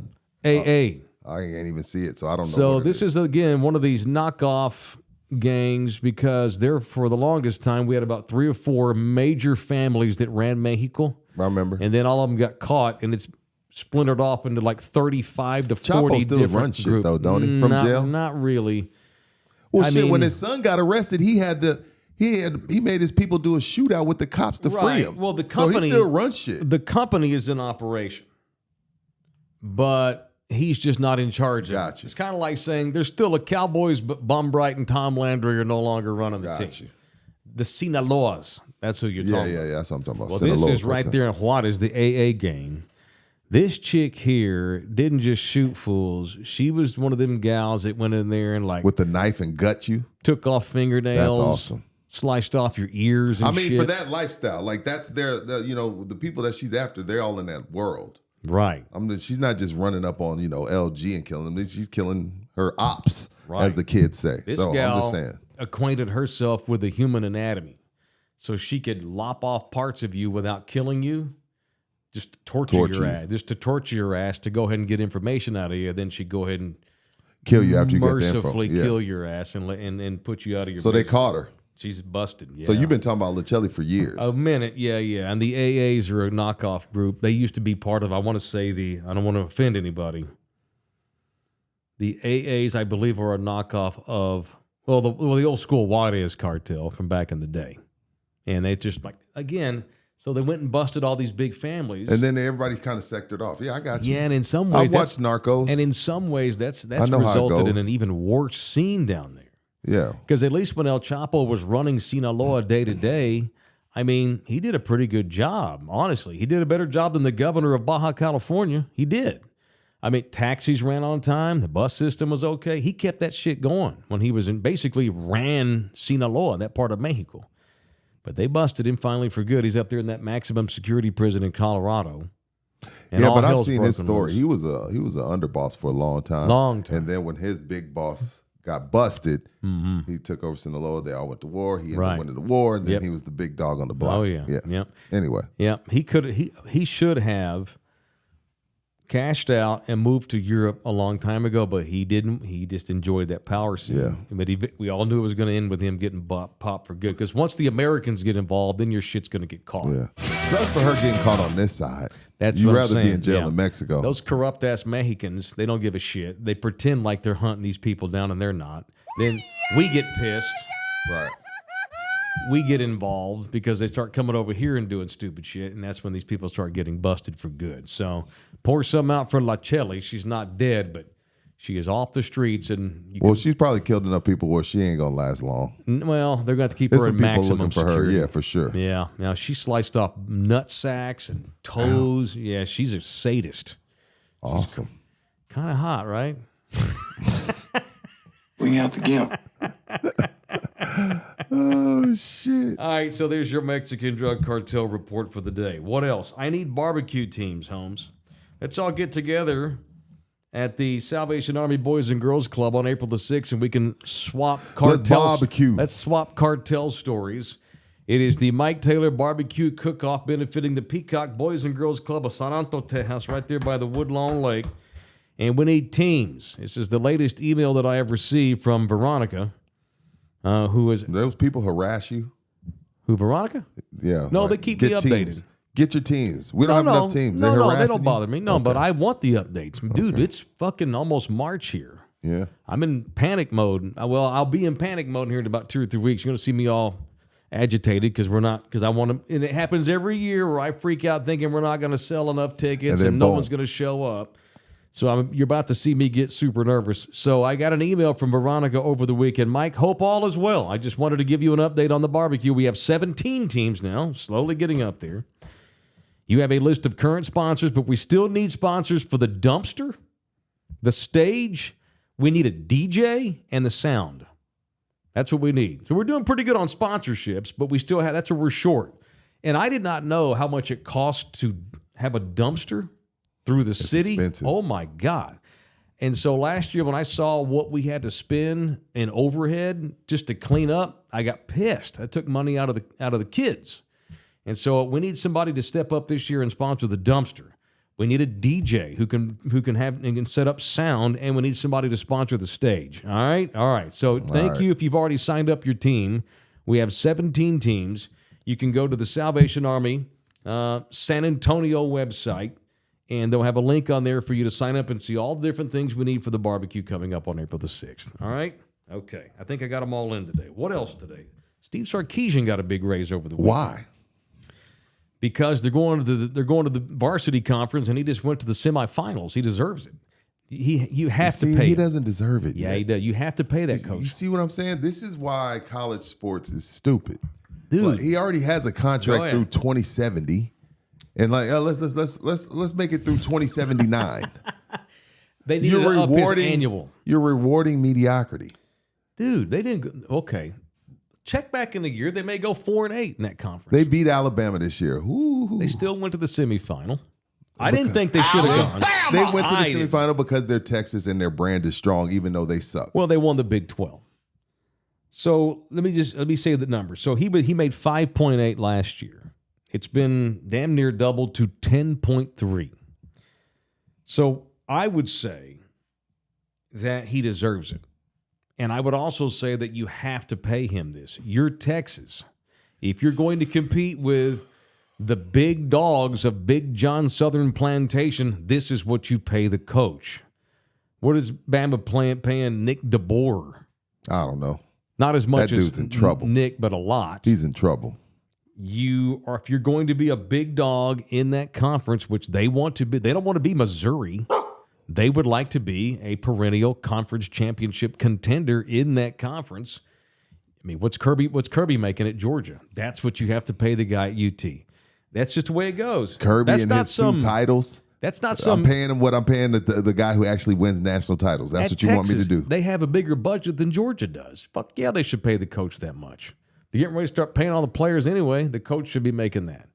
AA.
I can't even see it, so I don't know.
So this is again one of these knockoff gangs because for the longest time we had about 3 or 4 major families that ran Mexico.
I remember.
And then all of them got caught, and it's splintered off into like 35 to 40
Chapo still
different
runs shit
groups.
though, don't he? From jail?
Not really.
Well,
I
shit.
mean-
When his son got arrested, he made his people do a shootout with the cops to free
Right.
him.
Well, the
so
company
he still runs shit.
The company is in operation, but he's just not in charge of it.
Gotcha.
It's kind of like saying there's still a Cowboys, but Bum Bright and Tom Landry are no longer running the
Gotcha.
team. The Sinaloas. That's who you're talking about.
Yeah. That's what I'm talking about.
Well,
Sinaloa
this is right
cartel.
there in Juarez, the AA gang. This chick here didn't just shoot fools. She was one of them gals that went in there and like
with the knife and gut you.
took off fingernails.
That's awesome.
Sliced off your ears and
I mean,
shit.
for that lifestyle, like that's the people that she's after, they're all in that world.
Right.
She's not just running up on, LG and killing them. She's killing her ops,
Right.
as the kids say.
This
so
gal
I'm just saying.
acquainted herself with the human anatomy. So she could lop off parts of you without killing you. Just to torture your
you.
ass. Just to torture your ass to go ahead and get information out of you. Then she'd go ahead and
Kill you after you get the info.
mercifully
Yeah.
kill your ass and put you out of your
So they
misery.
caught her.
She's busted. Yeah.
So you've been talking about Lacelli for years.
A minute, yeah. And the AAs are a knockoff group. They used to be part of, I want to say I don't want to offend anybody. The AAs, I believe, are a knockoff of, the old school Juarez cartel from back in the day. And they just so they went and busted all these big families.
And then everybody kind of sectored off. Yeah, I got you.
Yeah, and in some
I
ways,
watched Narcos.
And in some ways, that's
I know how it
resulted in
goes.
an even worse scene down there.
Yeah.
Because at least when El Chapo was running Sinaloa day to day, I mean, he did a pretty good job, honestly. He did a better job than the governor of Baja California. He did. I mean, taxis ran on time. The bus system was okay. He kept that shit going when he was basically ran Sinaloa, that part of Mexico. But they busted him finally for good. He's up there in that maximum security prison in Colorado. And
Yeah,
all
but I've
hell's
seen his
broken
story.
loose.
He was an underboss for a long time.
Long time.
And then when his big boss got busted, he took over Sinaloa. They all went to war. He ended
Right.
up winning the war, and then
Yep.
he was the big dog on the block.
Oh, yeah.
Yeah.
Yep.
Anyway.
Yeah, he should have cashed out and moved to Europe a long time ago, but he didn't. He just enjoyed that power scene.
Yeah.
But we all knew it was going to end with him getting popped for good. Because once the Americans get involved, then your shit's going to get caught.
Yeah. Sucks for her getting caught on this side.
That's
You'd
what I'm
rather be
saying.
in jail
Yeah.
in Mexico.
Those corrupt ass Mexicans, they don't give a shit. They pretend like they're hunting these people down, and they're not. Then we get pissed.
Right.
We get involved because they start coming over here and doing stupid shit, and that's when these people start getting busted for good. So pour some out for Lacelli. She's not dead, but She is off the streets, and
she's probably killed enough people where she ain't gonna last long.
Well, they're going to keep
There's
her
some
in
people
maximum
looking for
security.
her. Yeah, for sure.
Yeah. Now she sliced off nut sacks and toes. Yeah, she's a sadist.
Awesome.
Kind of hot, right?
Bring out the gimp.
Oh shit!
All right, so there's your Mexican drug cartel report for the day. What else? I need barbecue teams, Holmes. Let's all get together at the Salvation Army Boys and Girls Club on April the 6th, and we can swap cartels.
Let's barbecue.
Let's swap cartel stories. It is the Mike Taylor Barbecue Cook-Off benefiting the Peacock Boys and Girls Club of San Antonio, Tejas, right there by the Woodlawn Lake. And we need teams. This is the latest email that I have received from Veronica, who is...
Those people harass you?
Who, Veronica?
Yeah.
No,
like,
they keep me
get
updated.
teams. Get your teams. We don't have enough teams.
No,
They're
they
harassing
don't bother
you?
me. No,
Okay.
but I want the updates. Dude, it's fucking almost March here.
Yeah.
I'm in panic mode. Well, I'll be in panic mode here in about 2 or 3 weeks. You're going to see me all agitated because I want to. And it happens every year where I freak out thinking we're not going to sell enough tickets
then
and no
boom.
one's going to show up. So you're about to see me get super nervous. So I got an email from Veronica over the weekend. Mike, hope all is well. I just wanted to give you an update on the barbecue. We have 17 teams now, slowly getting up there. You have a list of current sponsors, but we still need sponsors for the dumpster, the stage. We need a DJ and the sound. That's what we need. So we're doing pretty good on sponsorships, but we still have, that's where we're short. And I did not know how much it costs to have a dumpster through the city.
Expensive.
Oh my God. And so last year when I saw what we had to spend in overhead just to clean up, I got pissed. I took money out of the kids. And so we need somebody to step up this year and sponsor the dumpster. We need a DJ who can set up sound, and we need somebody to sponsor the stage. All right. So thank you if you've already signed up your team. We have 17 teams. You can go to the Salvation Army San Antonio website, and they'll have a link on there for you to sign up and see all the different things we need for the barbecue coming up on April the 6th. All right? Okay. I think I got them all in today. What else today? Steve Sarkisian got a big raise over the weekend.
Why?
Because they're going to the varsity conference, and he just went to the semifinals. He deserves it. You have to pay.
He
him.
doesn't deserve it.
Yeah,
yet.
he does. You have to pay that coach.
You see what I'm saying? This is why college sports is stupid.
Dude.
Like, he already has a
Go
contract
ahead.
through 2070, and like let's make it through 2079.
They need to up his annual.
You're rewarding mediocrity.
Dude, they didn't. Okay, check back in the year. They may go 4-8 in that conference.
They beat Alabama this year. Ooh.
They still went to the semifinal. I didn't think they should have gone.
They went to the
I didn't.
semifinal because they're Texas and their brand is strong, even though they suck.
Well, they won the Big 12. So let me say the numbers. So he made 5.8 last year. It's been damn near doubled to 10.3. So I would say that he deserves it. And I would also say that you have to pay him this. You're Texas. If you're going to compete with the big dogs of Big John Southern Plantation, this is what you pay the coach. What is Bama paying Nick DeBoer?
I don't know.
Not as much
That dude's
as
in trouble.
Nick, but a lot.
He's in trouble.
If you're going to be a big dog in that conference, which they want to be, they don't want to be Missouri. They would like to be a perennial conference championship contender in that conference. I mean, what's Kirby making at Georgia? That's what you have to pay the guy at UT. That's just the way it goes.
Kirby
That's
and
not
his two titles.
That's not some.
I'm paying him what I'm paying the guy who actually wins national titles. That's
At
what you want me to
Texas,
do.
They have a bigger budget than Georgia does. Fuck yeah, they should pay the coach that much. They're getting ready to start paying all the players anyway. The coach should be making that.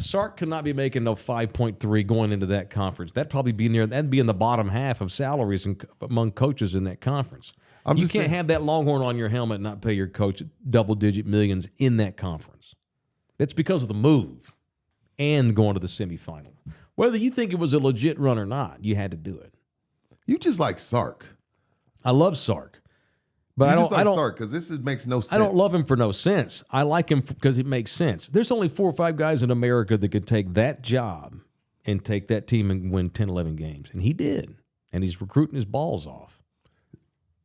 Sark could not be making no 5.3 going into that conference. That'd probably be that'd be in the bottom half of salaries among coaches in that conference. You can't have that Longhorn on your helmet and not pay your coach double-digit millions in that conference. That's because of the move and going to the semifinal. Whether you think it was a legit run or not, you had to do it.
You just like Sark.
I love Sark. But I don't
Sark because this makes no sense.
I don't love him for no sense. I like him because it makes sense. There's only 4 or 5 guys in America that could take that job and take that team and win 10, 11 games. And he did. And he's recruiting his balls off.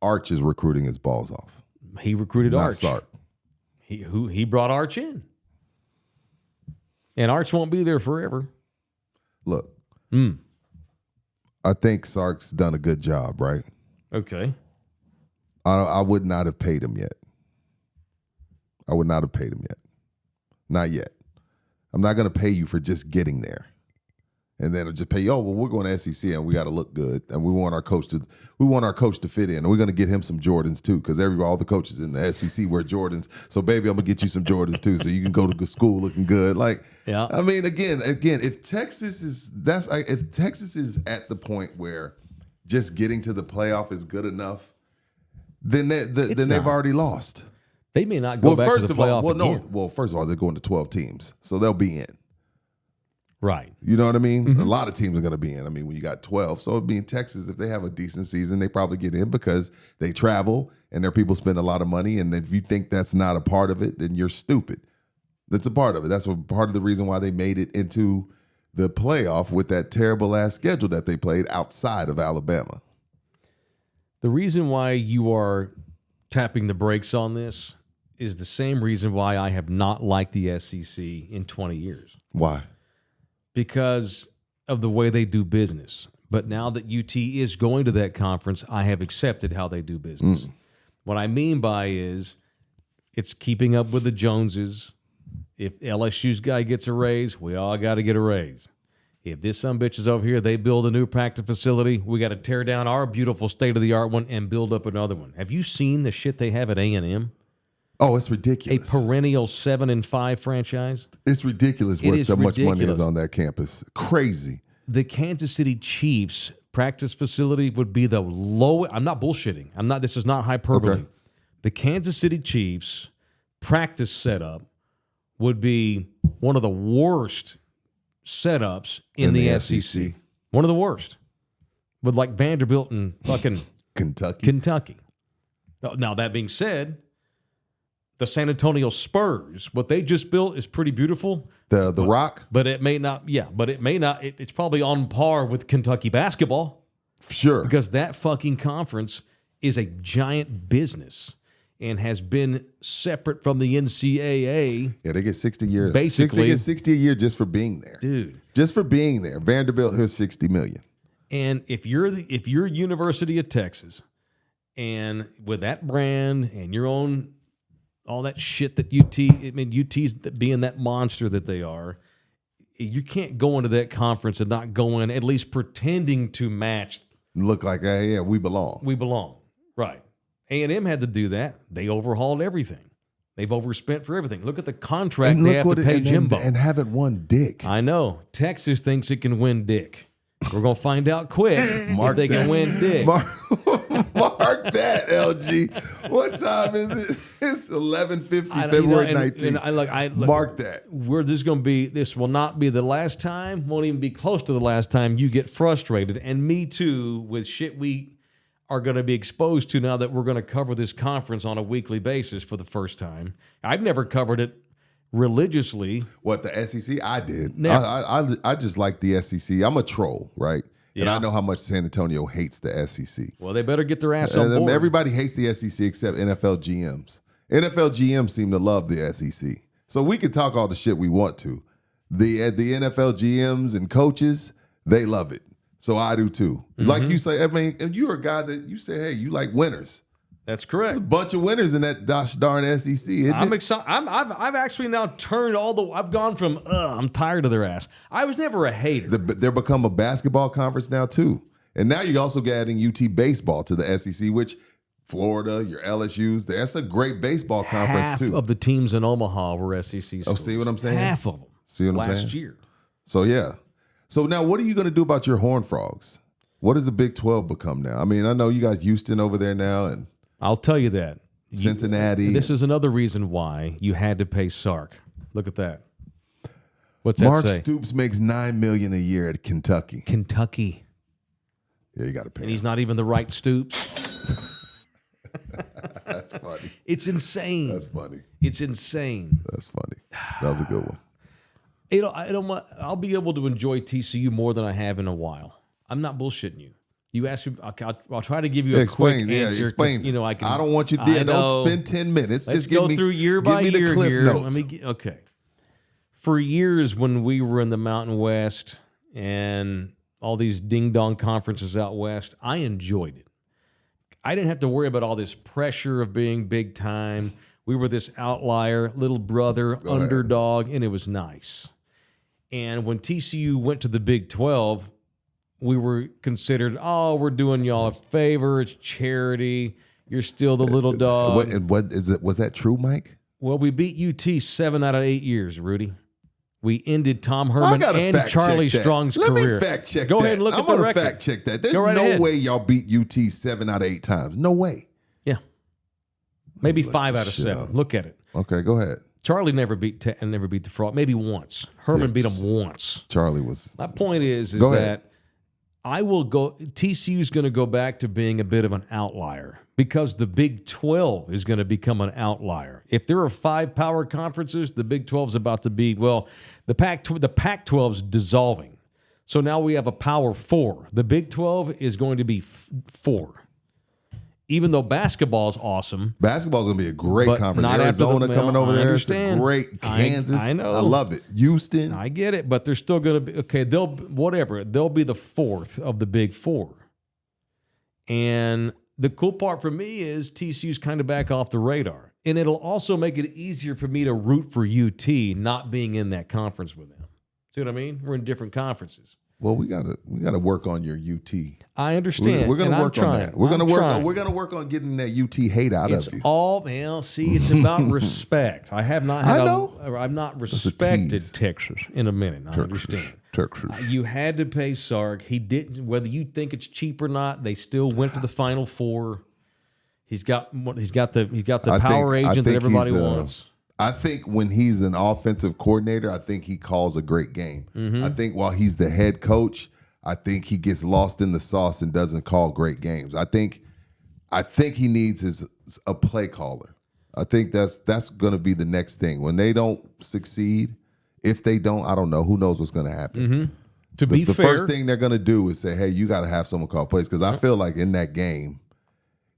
Arch is recruiting his balls off.
He recruited
Not
Arch.
Sark.
He brought Arch in. And Arch won't be there forever.
Look, I think Sark's done a good job, right?
Okay.
I would not have paid him yet. I would not have paid him yet. Not yet. I'm not going to pay you for just getting there. And then I'll just pay you, oh, well, we're going to SEC and we got to look good. And we want our coach to fit in. And we're going to get him some Jordans too, because all the coaches in the SEC wear Jordans. So baby, I'm going to get you some Jordans too, so you can go to school looking good. Like, yeah. I mean, again, if Texas is at the point where just getting to the playoff is good enough, then they've already lost.
They may not go back to the playoff again.
Well, first of all, they're going to 12 teams, so they'll be in.
Right.
You know what I mean? Mm-hmm. A lot of teams are going to be in. I mean, when you got 12. So being Texas, if they have a decent season, they probably get in because they travel and their people spend a lot of money. And if you think that's not a part of it, then you're stupid. That's a part of it. That's part of the reason why they made it into the playoff with that terrible-ass schedule that they played outside of Alabama.
The reason why you are tapping the brakes on this is the same reason why I have not liked the SEC in 20 years.
Why?
Because of the way they do business. But now that UT is going to that conference, I have accepted how they do business. What I mean by is it's keeping up with the Joneses. If LSU's guy gets a raise, we all got to get a raise. If this sumbitch is over here, they build a new practice facility, we got to tear down our beautiful state-of-the-art one and build up another one. Have you seen the shit they have at A&M?
Oh, it's ridiculous.
A perennial 7-5 franchise.
It's ridiculous how much money is on that campus. Crazy.
The Kansas City Chiefs practice facility would be the lowest. I'm not bullshitting. This is not hyperbole. Okay. The Kansas City Chiefs practice setup would be one of the worst setups in the SEC. One of the worst. With like Vanderbilt and fucking Kentucky. Now, that being said, the San Antonio Spurs, what they just built is pretty beautiful.
The Rock?
But it may not, it's probably on par with Kentucky basketball.
Sure.
Because that fucking conference is a giant business and has been separate from the NCAA.
Yeah, they get 60 a year.
Basically.
They get 60 a year just for being there.
Dude.
Just for being there. Vanderbilt, here's $60 million.
And if you're University of Texas, and with that brand and your own all that shit that UT's being that monster that they are, you can't go into that conference and not go in at least pretending to match.
Look like, yeah, we belong.
We belong. Right. A&M had to do that. They overhauled everything. They've overspent for everything. Look at the contract they have to pay Jimbo.
And haven't won dick.
I know. Texas thinks it can win dick. We're going to find out quick if they can win dick.
Mark that, LG. What time is it? It's 11:50, February 19th. Mark that.
This will not be the last time, won't even be close to the last time you get frustrated. And me too, with shit we are going to be exposed to now that we're going to cover this conference on a weekly basis for the first time. I've never covered it religiously.
What, the SEC? I did.
Never.
I just like the SEC. I'm a troll, right? Yeah. And I know how much San Antonio hates the SEC.
Well, they better get their ass on board.
Everybody hates the SEC except NFL GMs. NFL GMs seem to love the SEC. So we can talk all the shit we want to. The NFL GMs and coaches, they love it. So I do too. Mm-hmm. Like you say, and you're a guy that you say, hey, you like winners.
That's correct.
There's a bunch of winners in that gosh darn SEC.
I'm excited. I've actually now turned I've gone from I'm tired of their ass. I was never a hater.
They're become a basketball conference now too, and now you're also adding UT baseball to the SEC, which Florida, your LSU's. That's a great baseball conference too.
Half of the teams in Omaha were SEC schools.
Oh, see what I'm saying?
Half of them.
See what I'm saying?
Last year.
So yeah. So now, what are you going to do about your Horned Frogs? What does the Big 12 become now? I mean, I know you got Houston over there now, and
I'll tell you that.
Cincinnati.
This is another reason why you had to pay Sark. Look at that. What's
Mark
that say?
Stoops makes $9 million a year at Kentucky.
Kentucky.
Yeah, you got to pay.
And he's not even the right Stoops.
That's funny.
It's insane.
That's funny.
It's insane.
That's funny. That was a good one.
I'll be able to enjoy TCU more than I have in a while. I'm not bullshitting you. You asked me, I'll try to give you a quick answer.
Explain.
I
don't want you to don't spend 10 minutes.
Let's
just give
go through year by
me the
year
cliff
here.
notes.
Okay. For years when we were in the Mountain West and all these ding-dong conferences out west. I enjoyed it. I didn't have to worry about all this pressure of being big time. We were this outlier, little brother, underdog, and it was nice. And when TCU went to the Big 12, we were considered, we're doing y'all a favor. It's charity. You're still the little dog.
What is it? Was that true, Mike?
Well, we beat UT 7 out of 8 years, Rudy. We ended Tom Herman and Charlie Strong's career.
Let me fact check
Go
that.
ahead and look at the record.
I want to fact check that. There's
Go right
no
ahead.
way y'all beat UT 7 out of 8 times. No way.
Yeah. Maybe 5 out of 7. Look at it.
Okay, go ahead.
Charlie never beat the Frog. Maybe once. Herman beat him once.
Charlie was.
My point is
Go
that
ahead.
I will go. TCU's going to go back to being a bit of an outlier because the Big 12 is going to become an outlier. If there are 5 power conferences, the Big 12 is about to be, the Pac-12 is dissolving. So now we have a Power 4. The Big 12 is going to be 4. Even though basketball is awesome.
Basketball is going to be a great
but
conference.
not after
Arizona coming over there. It's great. Kansas.
I know.
I love it. Houston.
I get it, but they're still going to be, okay, they'll be the 4th of the Big 4. And the cool part for me is TCU's kind of back off the radar. And it'll also make it easier for me to root for UT not being in that conference with them. See what I mean? We're in different conferences.
Well, we gotta work on your UT.
I understand.
We're gonna work on that. We're gonna work on getting that UT hate out of you.
It's about respect. I have not had I've not respected Texas in a minute. I understand.
Texas.
You had to pay Sark. He didn't. Whether you think it's cheap or not, they still went to the Final Four. He's got the power agent that everybody wants.
I think when he's an offensive coordinator, I think he calls a great game.
Mm-hmm.
I think while he's the head coach, I think he gets lost in the sauce and doesn't call great games. I think he needs a play caller. I think that's going to be the next thing. When they don't succeed, if they don't, I don't know. Who knows what's going to happen?
Mm-hmm. The fair,
first thing they're going to do is say, hey, you got to have someone call plays. Because I feel like in that game,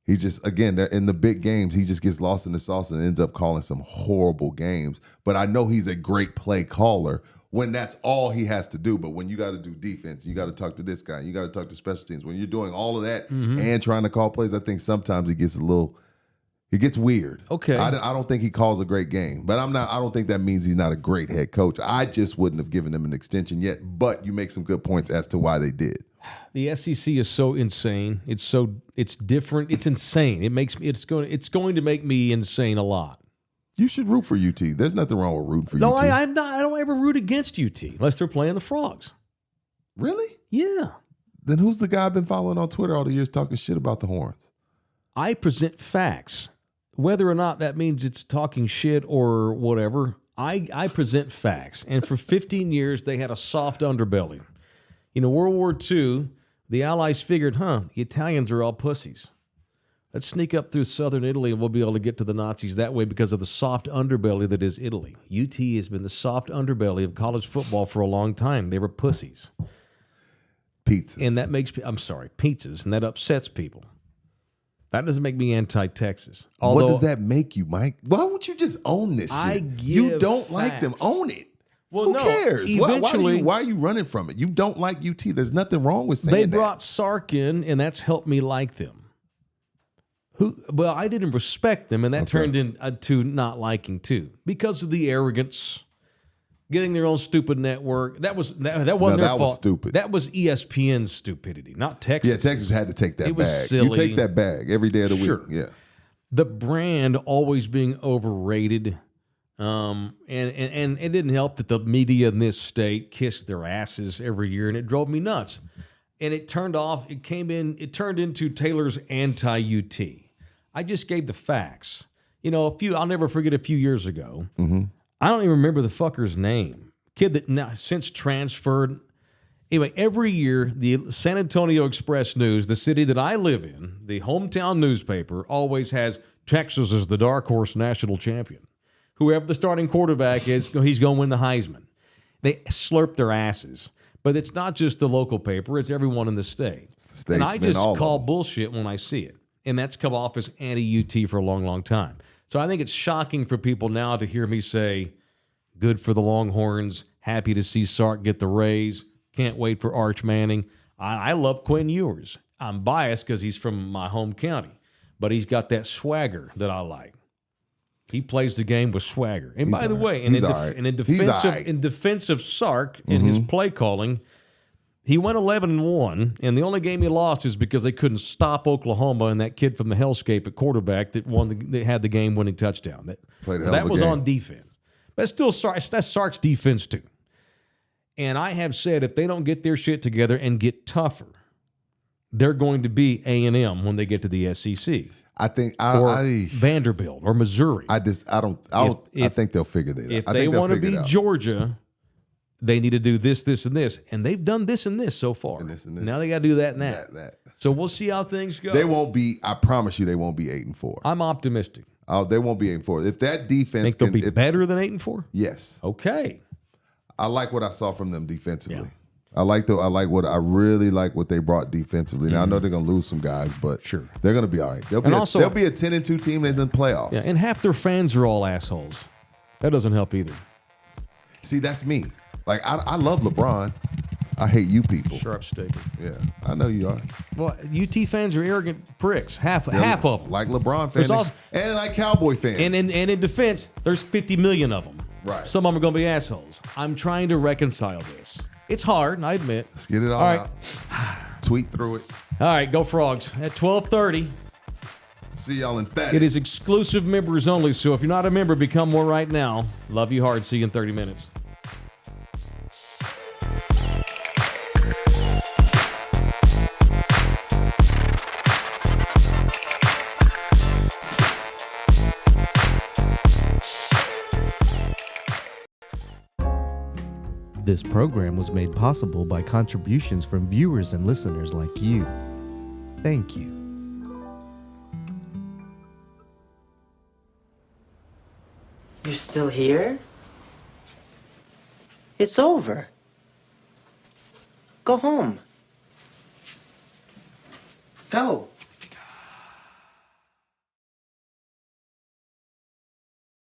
he just, again, in the big games, he just gets lost in the sauce and ends up calling some horrible games. But I know he's a great play caller when that's all he has to do. But when you got to do defense, you got to talk to this guy, you got to talk to special teams. When you're doing all of that and trying to call plays, I think sometimes he gets weird.
Okay.
I don't think he calls a great game. But I don't think that means he's not a great head coach. I just wouldn't have given him an extension yet. But you make some good points as to why they did.
The SEC is so insane. It's different. It's insane. It's going to make me insane a lot.
You should root for UT. There's nothing wrong with rooting for UT.
No, I'm not. I don't ever root against UT unless they're playing the Frogs.
Really?
Yeah.
Then who's the guy I've been following on Twitter all the years talking shit about the Horns?
I present facts. Whether or not that means it's talking shit or whatever, I present facts. And for 15 years, they had a soft underbelly. In World War II, the Allies figured, the Italians are all pussies. Let's sneak up through southern Italy and we'll be able to get to the Nazis that way because of the soft underbelly that is Italy. UT has been the soft underbelly of college football for a long time. They were pussies.
Pizzas.
And that makes, pizzas, and that upsets people. That doesn't make me anti-Texas.
What does that make you, Mike? Why won't you just own this shit? You don't like them. Own it.
Well,
Who
no,
cares?
Eventually,
why are you running from it? You don't like UT. There's nothing wrong with saying
they
that.
brought Sark in, and that's helped me like them. Well, I didn't respect them, and that turned into not liking too because of the arrogance, getting their own stupid network. That wasn't their fault.
Was stupid.
That was ESPN's stupidity, not Texas.
Yeah, Texas had to take that
It was
bag.
silly.
You take that bag every day of the
Sure.
week. Yeah.
The brand always being overrated. And it didn't help that the media in this state kissed their asses every year, and it drove me nuts. And it turned into Taylor's anti-UT. I just gave the facts. I'll never forget a few years ago. Mm-hmm. I don't even remember the fucker's name. Kid that now since transferred. Anyway, every year, the San Antonio Express News, the city that I live in, the hometown newspaper, always has Texas as the dark horse national champion. Whoever the starting quarterback is, he's going to win the Heisman. They slurp their asses. But it's not just the local paper. It's everyone in the state. And I just call bullshit when I see it. And that's come off as anti-UT for a long, long time. So I think it's shocking for people now to hear me say, good for the Longhorns, happy to see Sark get the raise, Can't wait for Arch Manning. I love Quinn Ewers. I'm biased because he's from my home county, but he's got that swagger that I like. He plays the game with swagger. And by the way, in defense of Sark in his play calling, he went 11-1, and the only game he lost is because they couldn't stop Oklahoma and that kid from the hellscape at quarterback that had the game-winning touchdown. That was on defense. But still, that's Sark's defense too. And I have said if they don't get their shit together and get tougher, they're going to be A&M when they get to the SEC.
I think
Vanderbilt or Missouri.
I think they'll figure that out.
If they want to be Georgia, they need to do this, this, and this. And they've done this and this so far.
And this and this.
Now they got to do that and that. So we'll see how things go.
They won't be, I promise you, they won't be 8-4.
I'm optimistic.
Oh, they won't be 8-4. If that defense
think they'll be better than 8-4?
Yes.
Okay.
I like what I saw from them defensively. Yeah. I really like what they brought defensively. Now I know they're gonna lose some guys, but they're gonna be all right. They'll be a 10-2 team in the playoffs.
Yeah, and half their fans are all assholes. That doesn't help either.
See, that's me. Like I love LeBron. I hate you people.
Sharp stick.
Yeah, I know you are.
Well, UT fans are arrogant pricks. Half of them.
Like LeBron fans and like Cowboy fans.
And in defense, there's 50 million of them.
Right.
Some of them are going to be assholes. I'm trying to reconcile this. It's hard, I admit.
Let's get it all out. Tweet through it.
All right, go Frogs. At 12:30.
See y'all in 30.
It is exclusive members only, so if you're not a member, become one right now. Love you hard. See you in 30 minutes.
This program was made possible by contributions from viewers and listeners like you. Thank you.
You're still here? It's over. Go home. Go.